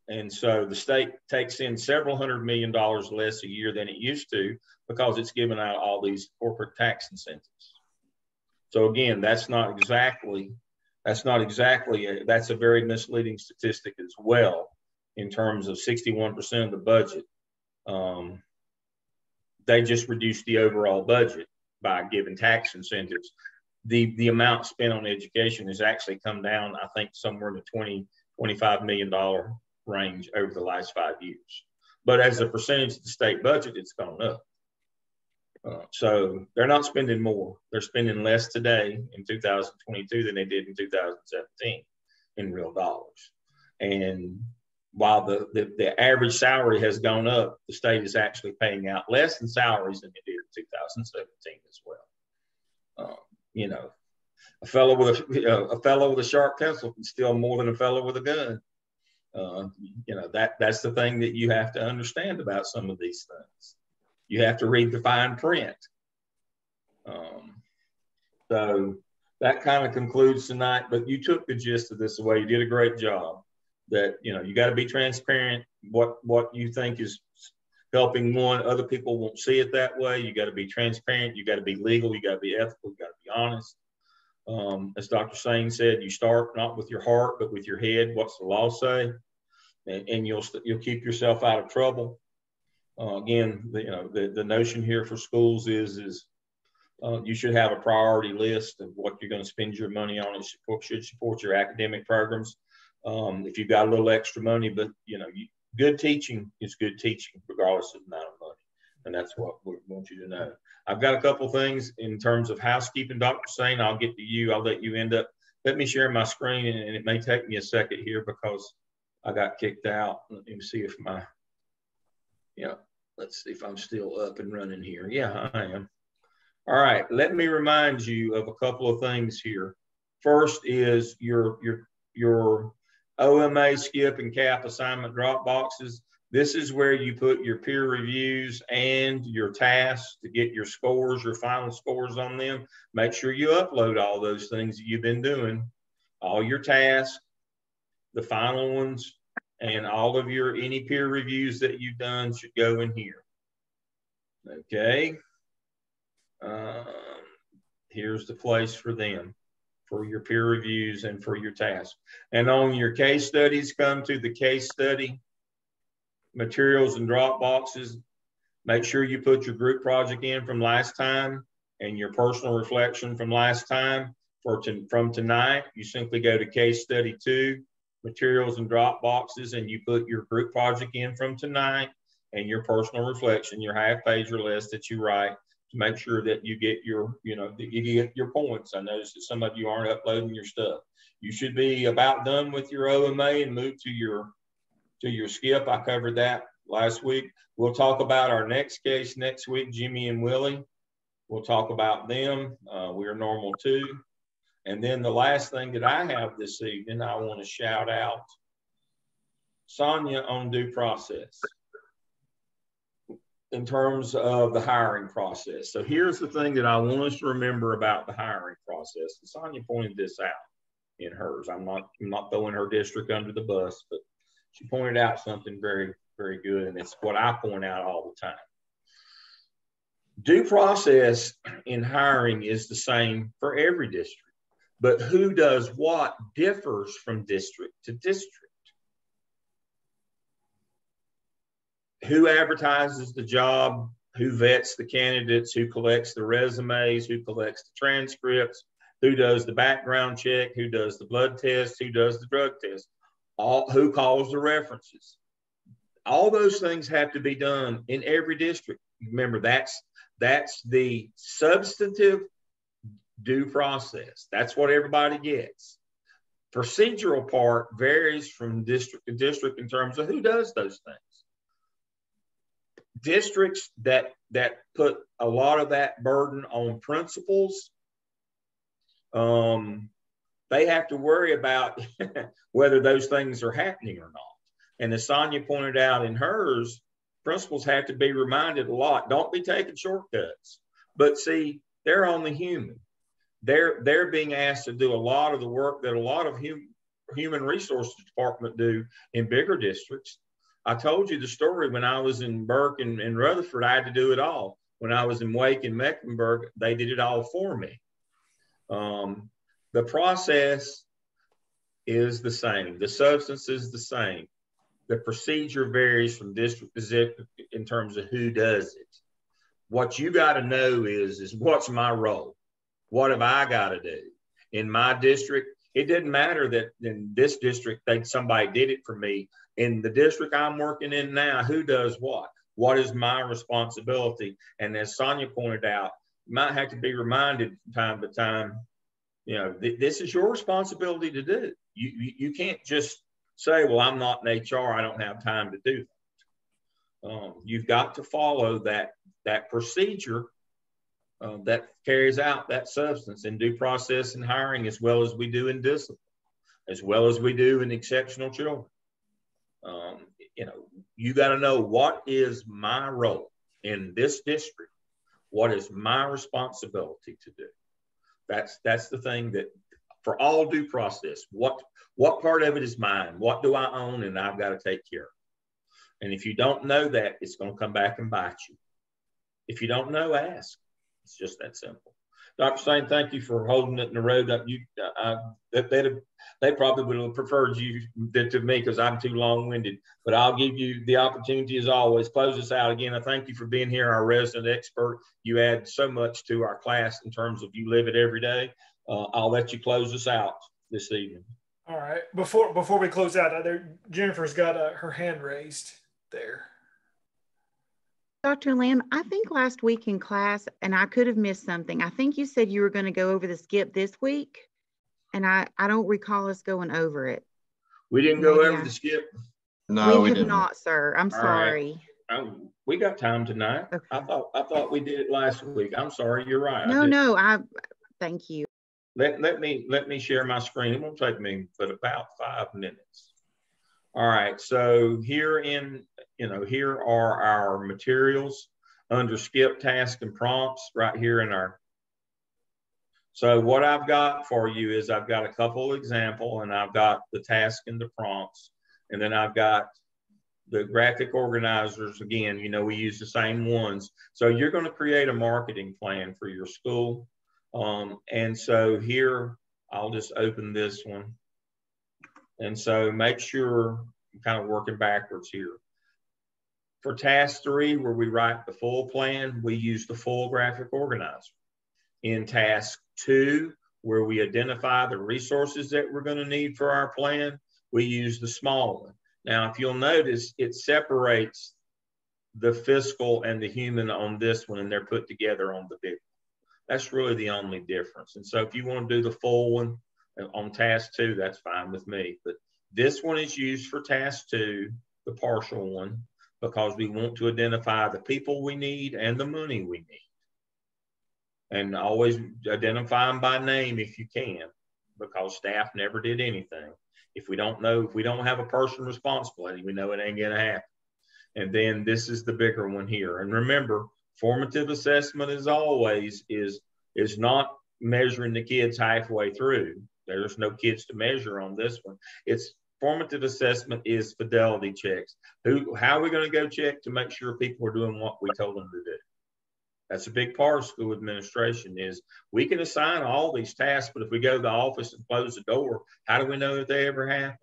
And so the state takes in several $100 million less a year than it used to because it's given out all these corporate tax incentives. So again, that's a very misleading statistic as well in terms of 61% of the budget. They just reduced the overall budget by giving tax incentives. the amount spent on education has actually come down, I think, somewhere in the $20-25 million range over the last 5 years. But as a percentage of the state budget, it's gone up. So they're not spending more. They're spending less today in 2022 than they did in 2017 in real dollars. And while the average salary has gone up, the state is actually paying out less in salaries than they did in 2017 as well. You know, a fellow with a sharp pencil can steal more than a fellow with a gun. You know, that's the thing that you have to understand about some of these things. You have to read the fine print. So that kind of concludes tonight, but you took the gist of this away. You did a great job. That, you know, you got to be transparent. What you think is helping one, other people won't see it that way. You got to be transparent. You got to be legal. You got to be ethical. You got to be honest. As Dr. Sane said, you start not with your heart, but with your head. What's the law say? And you'll keep yourself out of trouble. Again, the notion here for schools is you should have a priority list of what you're going to spend your money on. It should support your academic programs. If you've got a little extra money, but good teaching is good teaching regardless of the amount of money. And that's what we want you to know. I've got a couple things in terms of housekeeping, Dr. Sane. I'll get to you. I'll let you end up. Let me share my screen, and it may take me a second here because I got kicked out. Let me see if let's see if I'm still up and running here. Yeah, I am. All right, let me remind you of a couple of things here. First is your OMA, skip, and CAP assignment drop boxes. This is where you put your peer reviews and your tasks to get your scores, your final scores on them. Make sure you upload all those things that you've been doing, all your tasks, the final ones, and all of your any peer reviews that you've done should go in here. Okay. Here's the place for them, for your peer reviews and for your tasks. And on your case studies, come to the case study materials and drop boxes. Make sure you put your group project in from last time and your personal reflection from last time. From tonight, you simply go to case study 2, materials and drop boxes, and you put your group project in from tonight and your personal reflection, your half-page or less that you write, to make sure that you get your, you get your points. I noticed that some of you aren't uploading your stuff. You should be about done with your OMA and move to your skip. I covered that last week. We'll talk about our next case next week, Jimmy and Willie. We'll talk about them. We're normal too. And then the last thing that I have this evening, I want to shout out Sonia on due process in terms of the hiring process. So here's the thing that I want us to remember about the hiring process. And Sonia pointed this out in hers. I'm not throwing her district under the bus, but she pointed out something very, very good. And it's what I point out all the time. Due process in hiring is the same for every district, but who does what differs from district to district. Who advertises the job, who vets the candidates, who collects the resumes, who collects the transcripts, who does the background check, who does the blood test, who does the drug test, who calls the references. All those things have to be done in every district. Remember, that's the substantive due process. That's what everybody gets. Procedural part varies from district to district in terms of who does those things. Districts that put a lot of that burden on principals, they have to worry about whether those things are happening or not. And as Sonia pointed out in hers, principals have to be reminded a lot. Don't be taking shortcuts. But see, they're only human. They're being asked to do a lot of the work that a lot of human resources department do in bigger districts. I told you the story when I was in Burke and Rutherford, I had to do it all. When I was in Wake and Mecklenburg, they did it all for me. The process is the same. The substance is the same. The procedure varies from district to district in terms of who does it. What you got to know is what's my role? What have I got to do? In my district, it didn't matter that in this district, somebody did it for me. In the district I'm working in now, who does what? What is my responsibility? And as Sonia pointed out, you might have to be reminded from time to time, this is your responsibility to do. You can't just say, well, I'm not in HR, I don't have time to do that. You've got to follow that procedure that carries out that substance in due process and hiring, as well as we do in discipline, as well as we do in exceptional children. You got to know, what is my role in this district? What is my responsibility to do? That's the thing that, for all due process, what part of it is mine? What do I own and I've got to take care of? And if you don't know that, it's going to come back and bite you. If you don't know, ask. It's just that simple. Dr. Stain, thank you for holding it in the road. They probably would have preferred you to me because I'm too long-winded, but I'll give you the opportunity as always. Close us out again. I thank you for being here, our resident expert. You add so much to our class in terms of you live it every day. I'll let you close us out this evening. All right. Before we close out, Jennifer's got her hand raised there. Dr. Lamb, I think last week in class, and I could have missed something, I think you said you were going to go over the skip this week, and I don't recall us going over it. We didn't go over the skip? No, we have didn't. not, sir. I'm sorry. Right. We got time tonight. Okay. I thought we did it last week. I'm sorry. You're right. No, thank you. Let me share my screen. It won't take me but about 5 minutes. All right, so here are our materials under skip, task, and prompts right here in our. So what I've got for you is I've got a couple examples, and I've got the task and the prompts, and then I've got the graphic organizers. Again, we use the same ones. So you're going to create a marketing plan for your school. And so here, I'll just open this one. And so make sure I'm kind of working backwards here. For task 3, where we write the full plan, we use the full graphic organizer. In task 2, where we identify the resources that we're going to need for our plan, we use the small one. Now, if you'll notice, it separates the fiscal and the human on this one, and they're put together on the big one. That's really the only difference. And so if you want to do the full one on task 2, that's fine with me. But this one is used for task 2, the partial one, because we want to identify the people we need and the money we need. And always identify them by name if you can, because staff never did anything. If we don't have a person responsibility, we know it ain't going to happen. And then this is the bigger one here. And remember, formative assessment, as always, is not measuring the kids halfway through. There's no kids to measure on this one. It's formative assessment is fidelity checks. How are we going to go check to make sure people are doing what we told them to do? That's a big part of school administration. Is we can assign all these tasks, but if we go to the office and close the door, how do we know that they ever happen?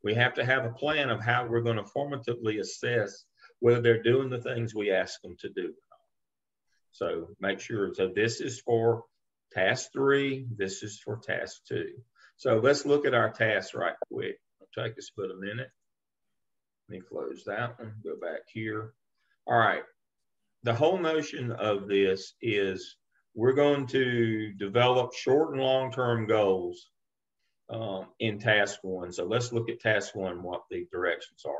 We have to have a plan of how we're going to formatively assess whether they're doing the things we ask them to do. So make sure. So this is for task 3. This is for task 2. So let's look at our tasks right quick. It'll take us about a minute. Let me close that one. Go back here. All right. The whole notion of this is we're going to develop short and long-term goals in task 1. So let's look at task 1, what the directions are.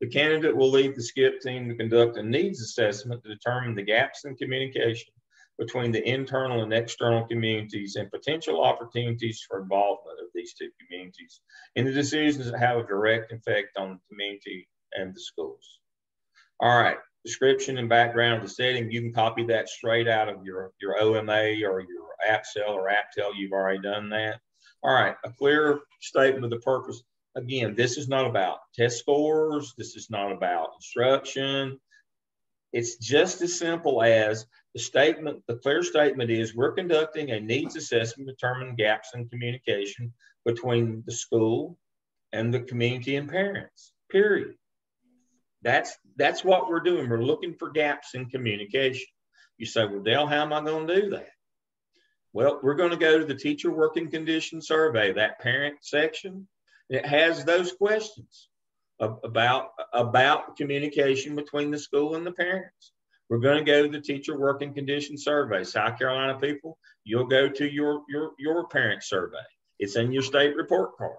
The candidate will lead the skip team to conduct a needs assessment to determine the gaps in communication between the internal and external communities and potential opportunities for involvement of these two communities in the decisions that have a direct effect on the community and the schools. All right, description and background of the setting. You can copy that straight out of your OMA or your AppSell or AppTel. You've already done that. All right, a clear statement of the purpose. Again, this is not about test scores. This is not about instruction. It's just as simple as the statement. The clear statement is we're conducting a needs assessment to determine gaps in communication between the school and the community and parents, period. That's what we're doing. We're looking for gaps in communication. You say, well, Dale, how am I going to do that? Well, we're going to go to the teacher working condition survey, that parent section. It has those questions about communication between the school and the parents. We're going to go to the teacher working condition survey. South Carolina people, you'll go to your parent survey. It's in your state report card.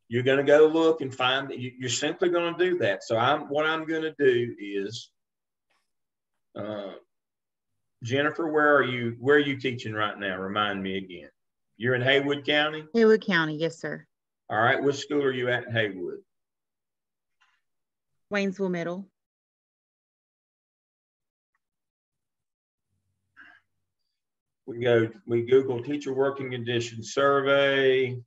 You're going to go look and find that you're simply going to do that. So what I'm going to do is, Jennifer, where are you teaching right now? Remind me again. You're in Haywood County? Haywood County, yes, sir. All right. Which school are you at in Haywood? Waynesville Middle. We Google teacher working conditions survey.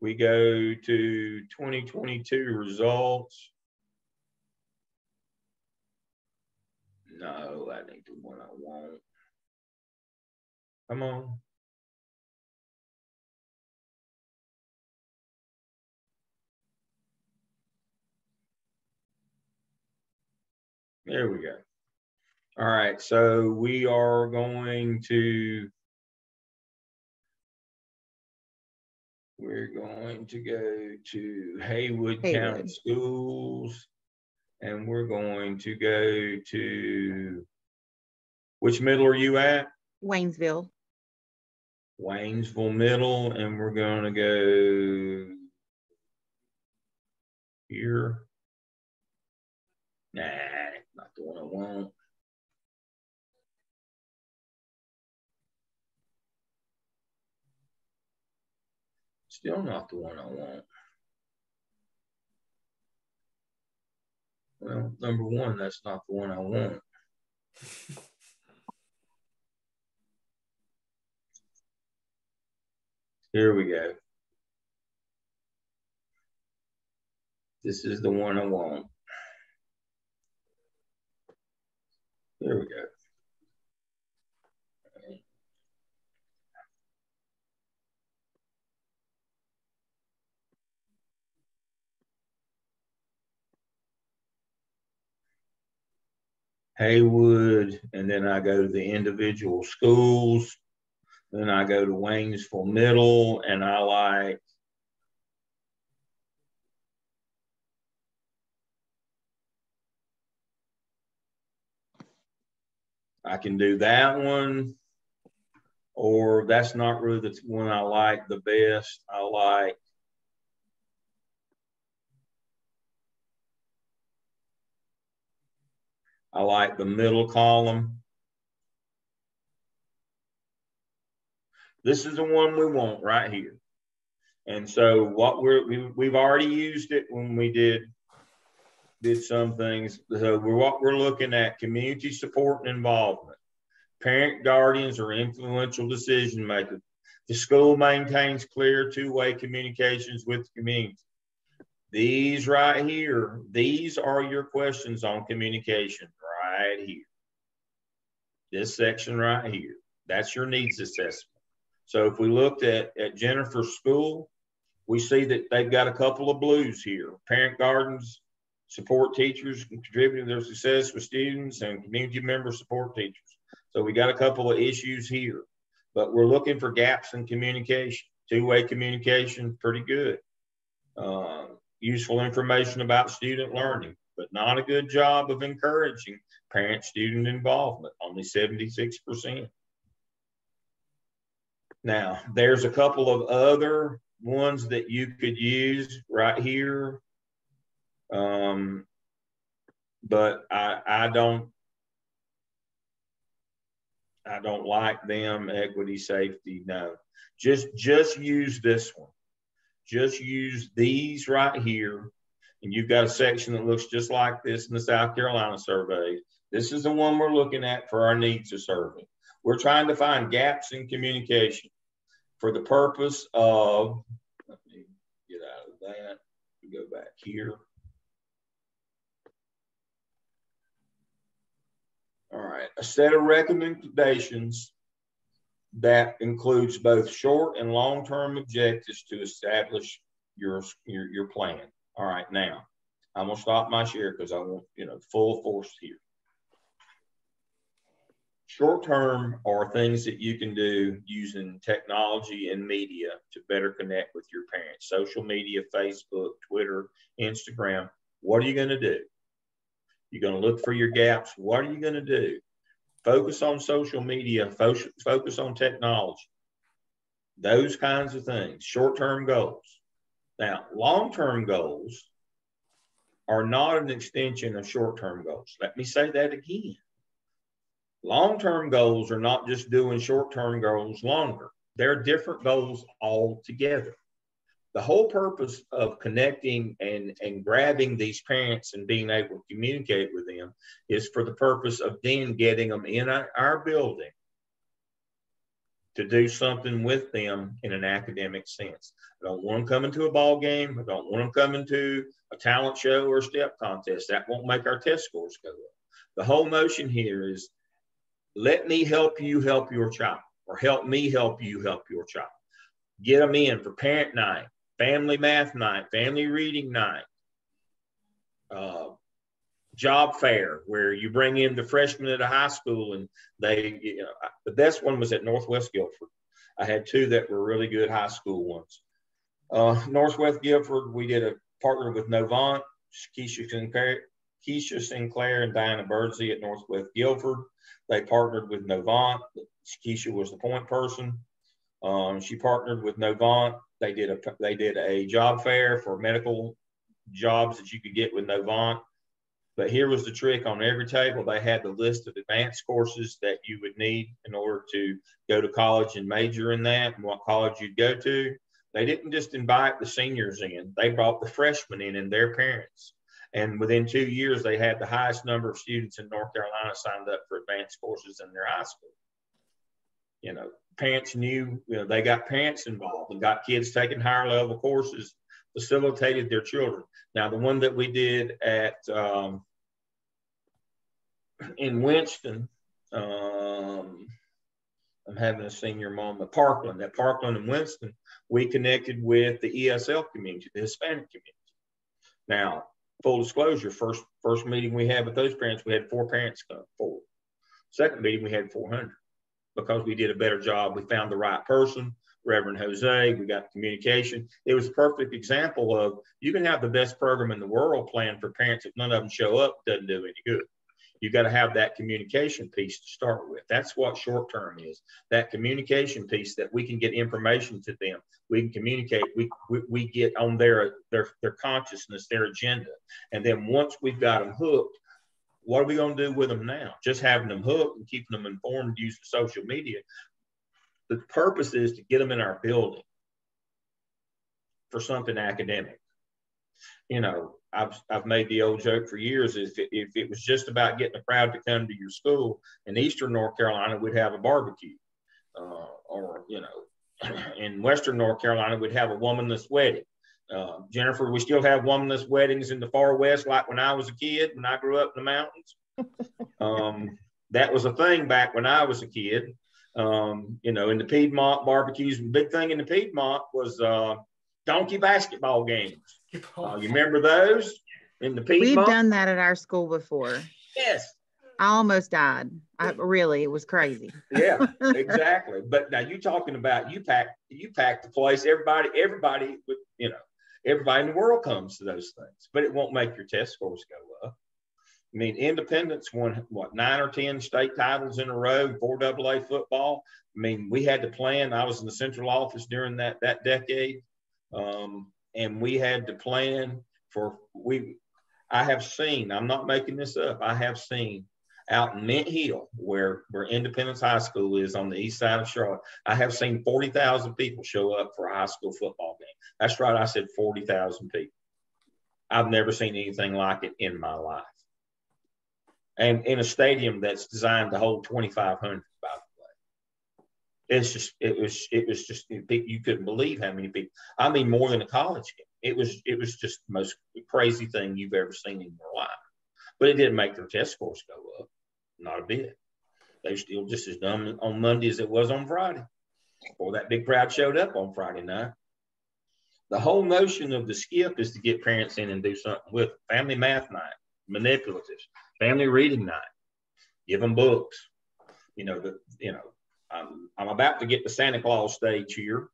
We go to 2022 results. No, that ain't the one I want. Come on. There we go. All right, so we are going to, we're going to go to Haywood County Schools, and we're going to go to, which middle are you at? Waynesville. Waynesville Middle, and we're going to go here. Nah, not the one I want. Still not the one I want. Well, number one, that's not the one I want. Here we go. This is the one I want. There we go. Haywood, and then I go to the individual schools. Then I go to Waynesville Middle, and I can do that one, or that's not really the one I like the best. I like the middle column. This is the one we want right here. And so what we've already used it when we did some things. So what we're looking at, community support and involvement. Parent guardians are influential decision makers. The school maintains clear two-way communications with the community. These right here, these are your questions on communication right here. This section right here, that's your needs assessment. So if we looked at Jennifer's school, we see that they've got a couple of blues here. Parent guardians support teachers and contribute to their success with students, and community members support teachers. So we got a couple of issues here, but we're looking for gaps in communication. Two-way communication, pretty good. Useful information about student learning, but not a good job of encouraging parent-student involvement, only 76%. Now, there's a couple of other ones that you could use right here, but I don't like them. Equity, safety, no. Just use this one. Just use these right here, and you've got a section that looks just like this in the South Carolina survey. This is the one we're looking at for our needs survey. We're trying to find gaps in communication for the purpose of, let me get out of that, go back here. All right, a set of recommendations that includes both short and long-term objectives to establish your plan. All right, now I'm gonna stop my share because I want full force here. Short term are things that you can do using technology and media to better connect with your parents. Social media, Facebook, Twitter, Instagram. What are you going to do? You're going to look for your gaps. What are you going to do? Focus on social media, focus on technology. Those kinds of things, short-term goals. Now, long-term goals are not an extension of short-term goals. Let me say that again. Long-term goals are not just doing short-term goals longer. They're different goals altogether. The whole purpose of connecting and grabbing these parents and being able to communicate with them is for the purpose of then getting them in our building to do something with them in an academic sense. I don't want them coming to a ball game. I don't want them coming to a talent show or a step contest. That won't make our test scores go up. The whole notion here is, let me help you help your child, or help me help you help your child. Get them in for parent night, family math night, family reading night, job fair, where you bring in the freshmen at a high school and they, the best one was at Northwest Guilford. I had two that were really good high school ones. Northwest Guilford, we did a partner with Novant, Keisha Sinclair and Diana Birdsey at Northwest Guilford. They partnered with Novant. Keisha was the point person. She partnered with Novant. They did a job fair for medical jobs that you could get with Novant. But here was the trick: on every table, they had the list of advanced courses that you would need in order to go to college and major in that, and what college you'd go to. They didn't just invite the seniors in. They brought the freshmen in and their parents. And within 2 years, they had the highest number of students in North Carolina signed up for advanced courses in their high school. Parents knew, they got parents involved and got kids taking higher level courses, facilitated their children. Now, the one that we did at in Winston, I'm having a senior moment, Parkland. At Parkland and Winston, we connected with the ESL community, the Hispanic community. Now, full disclosure, first meeting we had with those parents, we had 4 parents come forward. Second meeting, we had 400 because we did a better job. We found the right person, Reverend Jose, we got communication. It was a perfect example of, you can have the best program in the world planned for parents. If none of them show up, it doesn't do any good. You got to have that communication piece to start with. That's what short term is. That communication piece, that we can get information to them. We can communicate. We get on their consciousness, their agenda. And then once we've got them hooked, what are we going to do with them now? Just having them hooked and keeping them informed using social media. The purpose is to get them in our building for something academic. I've made the old joke for years. If it was just about getting a crowd to come to your school, in Eastern North Carolina, we'd have a barbecue. In Western North Carolina, we'd have a womanless wedding. Jennifer, we still have womanless weddings in the far West, like when I was a kid, when I grew up in the mountains. That was a thing back when I was a kid. In the Piedmont barbecues, the big thing in the Piedmont was donkey basketball games. You remember those in the Piedmont? We've done that at our school before. Yes. I almost died. It was crazy. Yeah, exactly. But now you're talking about, you pack the place. Everybody in the world comes to those things, but it won't make your test scores go up. I mean, Independence won, 9 or 10 state titles in a row, 4 AA football. I mean, we had to plan. I was in the central office during that decade. And we had to plan I have seen, I'm not making this up, I have seen out in Mint Hill, where Independence High School is on the east side of Charlotte, I have seen 40,000 people show up for a high school football game. That's right, I said 40,000 people. I've never seen anything like it in my life. And in a stadium that's designed to hold 2,500, by the way. It was just, you couldn't believe how many people. I mean, more than a college game. It was just the most crazy thing you've ever seen in your life. But it didn't make their test scores go up, not a bit. They were still just as dumb on Monday as it was on Friday, before that big crowd showed up on Friday night. The whole notion of the skip is to get parents in and do something with them. Family math night, manipulatives, family reading night, give them books. I'm about to get the Santa Claus stage here.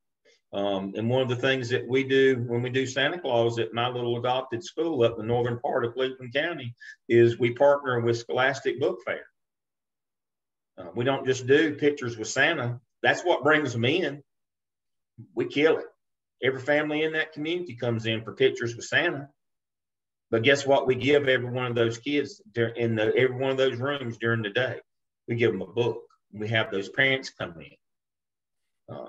And one of the things that we do when we do Santa Claus at my little adopted school up in the northern part of Cleveland County is we partner with Scholastic Book Fair. We don't just do pictures with Santa. That's what brings them in. We kill it. Every family in that community comes in for pictures with Santa. But guess what? We give every one of those kids in every one of those rooms during the day. We give them a book. We have those parents come in.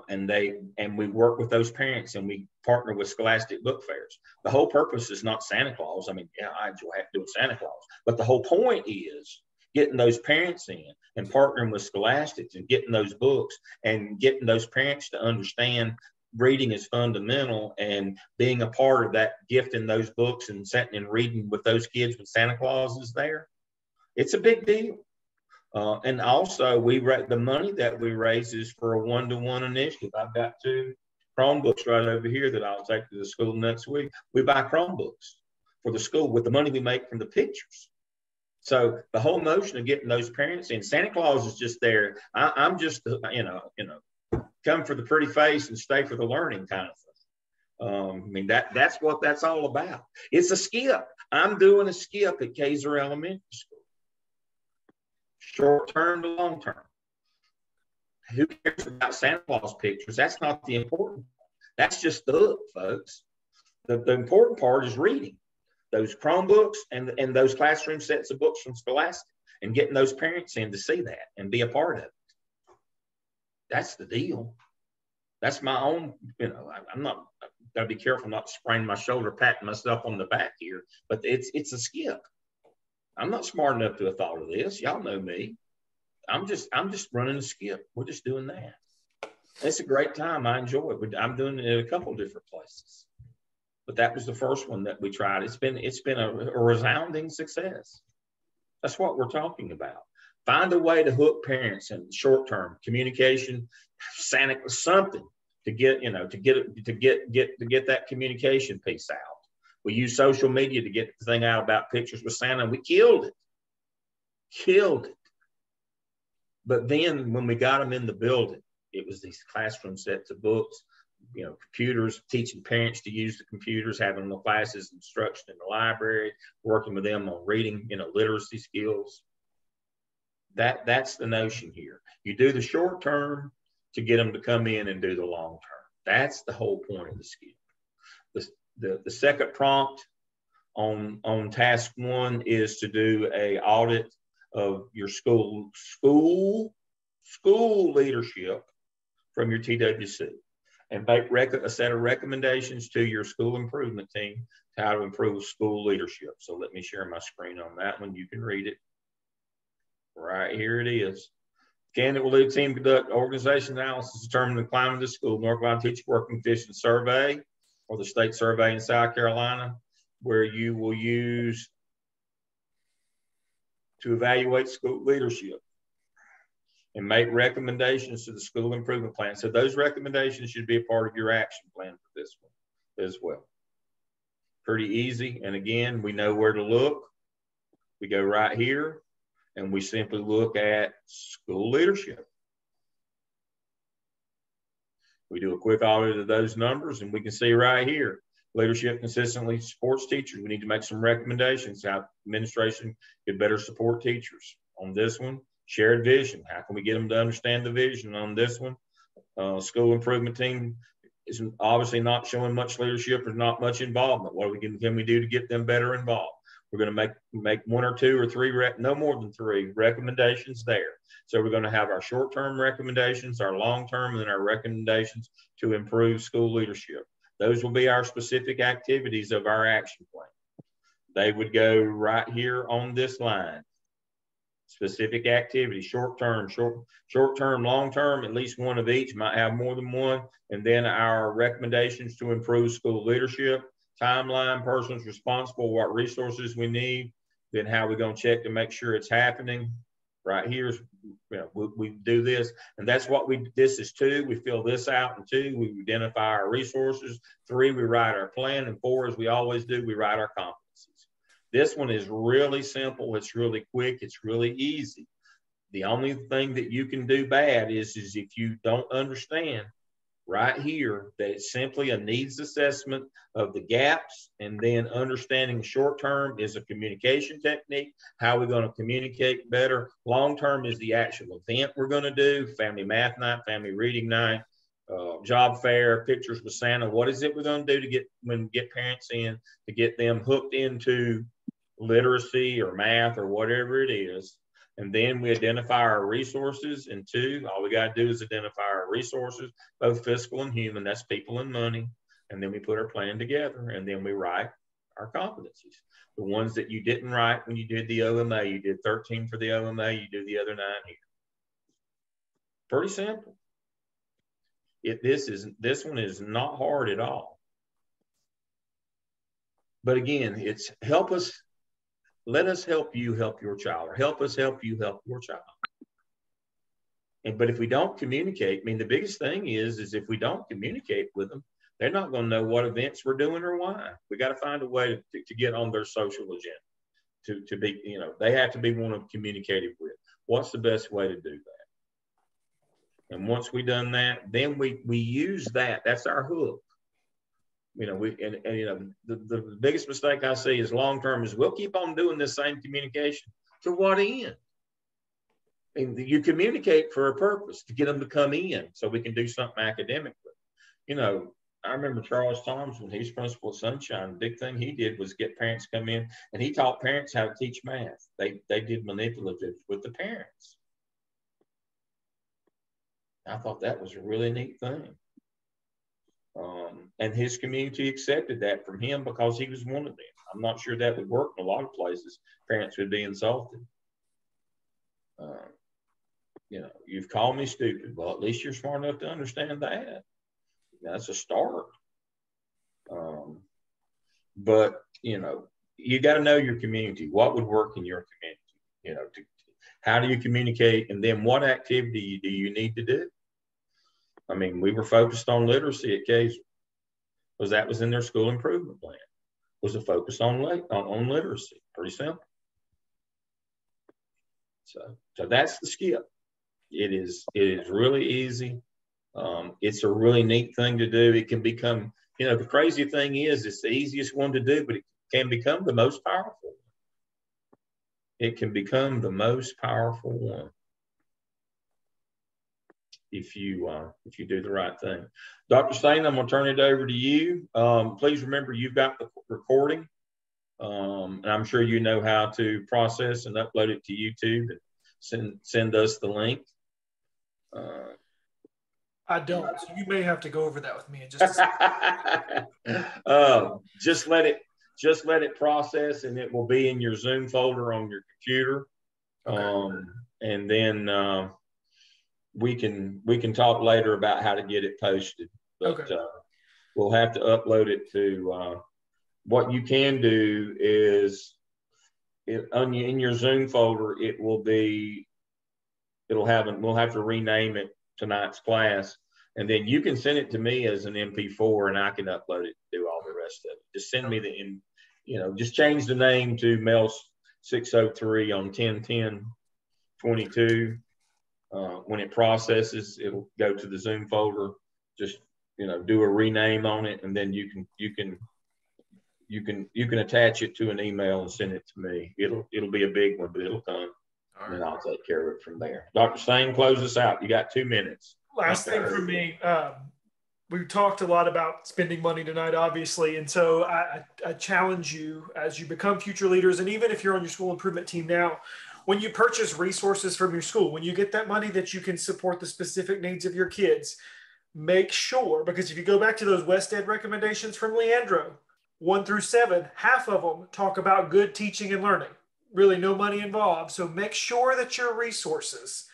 And we work with those parents, and we partner with Scholastic Book Fairs. The whole purpose is not Santa Claus. I mean, yeah, I enjoy having to do with Santa Claus, but the whole point is getting those parents in and partnering with Scholastics and getting those books and getting those parents to understand reading is fundamental, and being a part of that, gifting those books and sitting and reading with those kids when Santa Claus is there. It's a big deal. And also the money that we raise is for a one-to-one initiative. I've got 2 Chromebooks right over here that I'll take to the school next week. We buy Chromebooks for the school with the money we make from the pictures. So the whole notion of getting those parents in, Santa Claus is just there. I'm just, come for the pretty face and stay for the learning kind of thing. I mean, that's what that's all about. It's a skip. I'm doing a skip at Kaiser Elementary School. Short term to long term. Who cares about Santa Claus pictures? That's not the important part. That's just the hook, folks. The important part is reading those Chromebooks and those classroom sets of books from Scholastic, and getting those parents in to see that and be a part of it. That's the deal. That's my own, I'm not, I've got to be careful not to sprain my shoulder, patting myself on the back here, but it's a skip. I'm not smart enough to have thought of this. Y'all know me. I'm just running a skip. We're just doing that. It's a great time. I enjoy it. I'm doing it at a couple of different places, but that was the first one that we tried. It's been a resounding success. That's what we're talking about. Find a way to hook parents in short term communication, something to get that communication piece out. We use social media to get the thing out about pictures with Santa. We killed it. But then when we got them in the building, it was these classroom sets of books, computers, teaching parents to use the computers, having the classes, instruction in the library, working with them on reading, literacy skills. That's the notion here. You do the short term to get them to come in and do the long term. That's the whole point of the skill. The second prompt on task 1 is to do a audit of your school leadership from your TWC, and make a set of recommendations to your school improvement team to how to improve school leadership. So let me share my screen on that one. You can read it. Right here it is. Candidate will lead a team conduct organization analysis, determine the climate of the school, North Carolina Teacher Working Conditions Survey, or the state survey in South Carolina, where you will use to evaluate school leadership and make recommendations to the school improvement plan. So those recommendations should be a part of your action plan for this one as well. Pretty easy. And again, we know where to look. We go right here and we simply look at school leadership. We do a quick audit of those numbers and we can see right here, leadership consistently supports teachers. We need to make some recommendations how administration could better support teachers. On this one, shared vision. How can we get them to understand the vision? On this one, school improvement team is obviously not showing much leadership or not much involvement. What can we do to get them better involved? We're going to make 1 or 2 or 3, no more than 3 recommendations there. So we're going to have our short-term recommendations, our long-term, and then our recommendations to improve school leadership. Those will be our specific activities of our action plan. They would go right here on this line. Specific activities, short-term, long-term, at least 1 of each, might have more than 1. And then our recommendations to improve school leadership, timeline, persons responsible, what resources we need, then how we're going to check to make sure it's happening. Right here, we do this, and that's what this is 2. We fill this out, and 2, we identify our resources. 3, we write our plan, and 4, as we always do, we write our competencies. This one is really simple. It's really quick. It's really easy. The only thing that you can do bad is if you don't understand right here that it's simply a needs assessment of the gaps, and then understanding short term is a communication technique. How are we going to communicate better? Long term is the actual event we're going to do, family math night, family reading night, job fair, pictures with Santa. What is it we're going to do to get parents in, to get them hooked into literacy or math or whatever it is? And then we identify our resources. And two, all we got to do is identify our resources, both fiscal and human. That's people and money. And then we put our plan together, and then we write our competencies. The ones that you didn't write when you did the OMA, you did 13 for the OMA, you do the other 9 here. Pretty simple. This one is not hard at all. But again, it's let us help you help your child, or help us help you help your child. But if we don't communicate, I mean, the biggest thing is if we don't communicate with them, they're not going to know what events we're doing or why. We got to find a way to get on their social agenda, to be, they have to be one of communicative with. What's the best way to do that? And once we done that, then we use that. That's our hook. The biggest mistake I see is long term is we'll keep on doing this same communication. To what end? And you communicate for a purpose, to get them to come in so we can do something academically. I remember Charles Thomas, when he was principal at Sunshine, the big thing he did was get parents to come in, and he taught parents how to teach math. They did manipulative with the parents. I thought that was a really neat thing. And his community accepted that from him because he was one of them. I'm not sure that would work in a lot of places. Parents would be insulted. You've called me stupid. Well, at least you're smart enough to understand that. That's a start. But you got to know your community. What would work in your community? How do you communicate? And then what activity do you need to do? I mean, we were focused on literacy at Kaiser, because that was in their school improvement plan. Was a focus on literacy. Pretty simple. So that's the skip. It is really easy. It's a really neat thing to do. It can become, the crazy thing is it's the easiest one to do, but it can become the most powerful. It can become the most powerful one if you do the right thing. Dr. Stain, I'm going to turn it over to you. Please remember you've got the recording, and I'm sure you know how to process and upload it to YouTube and send us the link. I don't, so you may have to go over that with me in just a second. Just let it process, and it will be in your Zoom folder on your computer. Okay. And then we can talk later about how to get it posted. But okay. We'll have to upload it to. What you can do is, in your Zoom folder, we'll have to rename it tonight's class, and then you can send it to me as an MP4, and I can upload it and do all the rest of it. Just send me just change the name to Mels 603 on 10/10/22. When it processes, it'll go to the Zoom folder. Just do a rename on it, and then you can attach it to an email and send it to me. It'll be a big one, but it'll come. Right. And I'll take care of it from there. Dr. Stain, close us out. You got 2 minutes. Last thing for me, we've talked a lot about spending money tonight, obviously. And so I challenge you as you become future leaders, and even if you're on your school improvement team now, when you purchase resources from your school, when you get that money that you can support the specific needs of your kids, make sure, because if you go back to those West Ed recommendations from Leandro, 1 through 7, half of them talk about good teaching and learning. Really no money involved. So make sure that your resources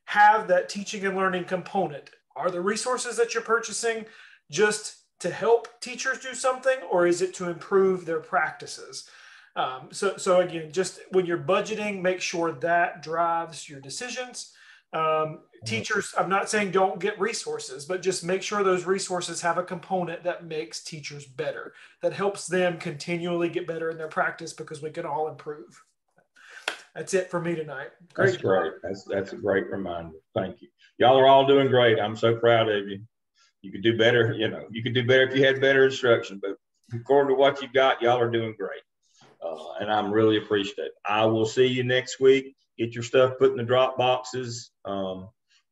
have that teaching and learning component. Are the resources that you're purchasing just to help teachers do something, or is it to improve their practices? So again, just when you're budgeting, make sure that drives your decisions. Teachers, I'm not saying don't get resources, but just make sure those resources have a component that makes teachers better, that helps them continually get better in their practice, because we can all improve. That's it for me tonight. Great. That's great. That's a great reminder. Thank you. Y'all are all doing great. I'm so proud of you. You could do better. You know, you could do better if you had better instruction, but according to what you got, y'all are doing great. And I'm really appreciative. I will see you next week. Get your stuff put in the drop boxes.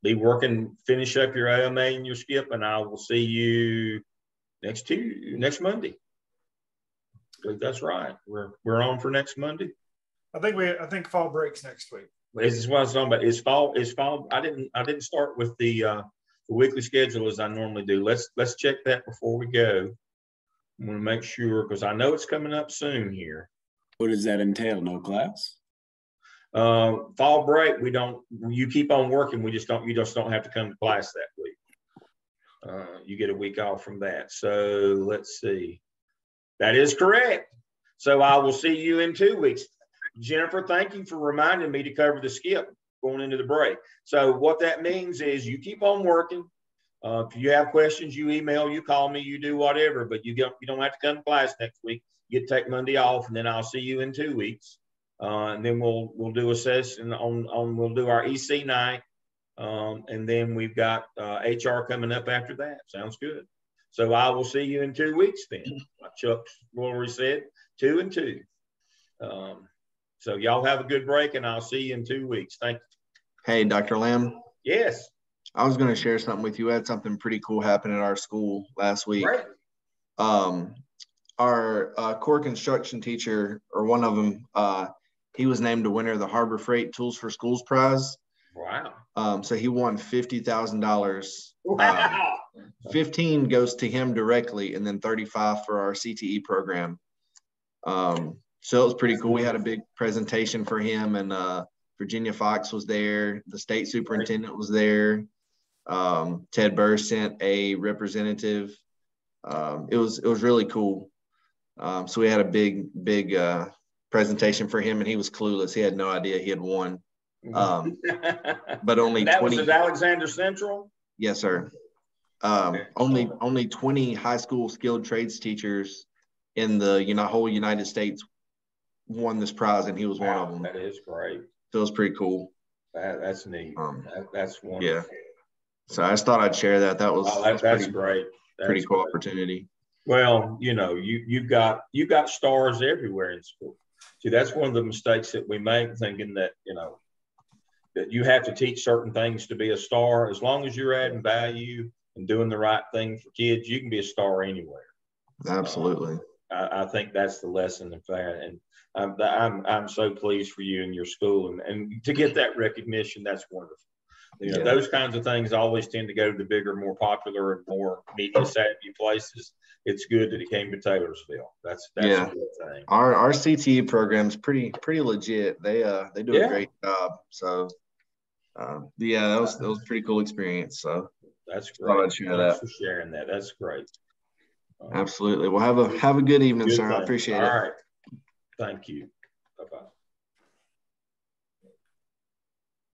Be working, finish up your AMA and your skip, and I will see you next Monday. I believe that's right. We're on for next Monday. I think fall breaks next week. This is what I was talking about. Is fall. I didn't start with the weekly schedule as I normally do. Let's check that before we go. I want to make sure, because I know it's coming up soon here. What does that entail? No class? Fall break, you keep on working. You just don't have to come to class that week. You get a week off from that. So let's see. That is correct. So I will see you in 2 weeks. Jennifer, thank you for reminding me to cover the skip going into the break. So what that means is you keep on working. If you have questions, you email, you call me, you do whatever, but you don't have to come to class next week. You take Monday off, and then I'll see you in 2 weeks. And then we'll do a session we'll do our EC night. And then we've got HR coming up after that. Sounds good. So I will see you in 2 weeks then. Like Chuck Rory said, 2 and 2. So y'all have a good break, and I'll see you in 2 weeks. Thank you. Hey, Dr. Lamb. Yes. I was going to share something with you. We had something pretty cool happen at our school last week. Great. Our core construction teacher, or one of them, he was named the winner of the Harbor Freight Tools for Schools prize. Wow. So he won $50,000. Wow. 15 goes to him directly, and then 35 for our CTE program. So it was pretty cool. We had a big presentation for him, and Virginia Fox was there. The state superintendent was there. Ted Burr sent a representative. It was really cool. So we had a big presentation for him, and he was clueless. He had no idea he had won. But only that 20. Was at Alexander Central? Yes, sir. Only 20 high school skilled trades teachers in the whole United States won this prize, and he was one of them. That is great. So it was pretty cool. That's neat. That's wonderful. Yeah. So I just thought I'd share that. That was that's great. That's pretty cool opportunity. Well, you've got stars everywhere in school. See, that's one of the mistakes that we make, thinking that that you have to teach certain things to be a star. As long as you're adding value and doing the right thing for kids, you can be a star anywhere. Absolutely. I think that's the lesson in that, and I'm so pleased for you and your school, and to get that recognition, that's wonderful. Those kinds of things always tend to go to the bigger, more popular, and more media savvy places. It's good that it came to Taylorsville. That's a good thing. Our CTE program's pretty legit. They do a great job. So that was a pretty cool experience. So that's great. Thanks for sharing that. That's great. Absolutely. Well, have a good evening, sir. I appreciate it. All right. Thank you.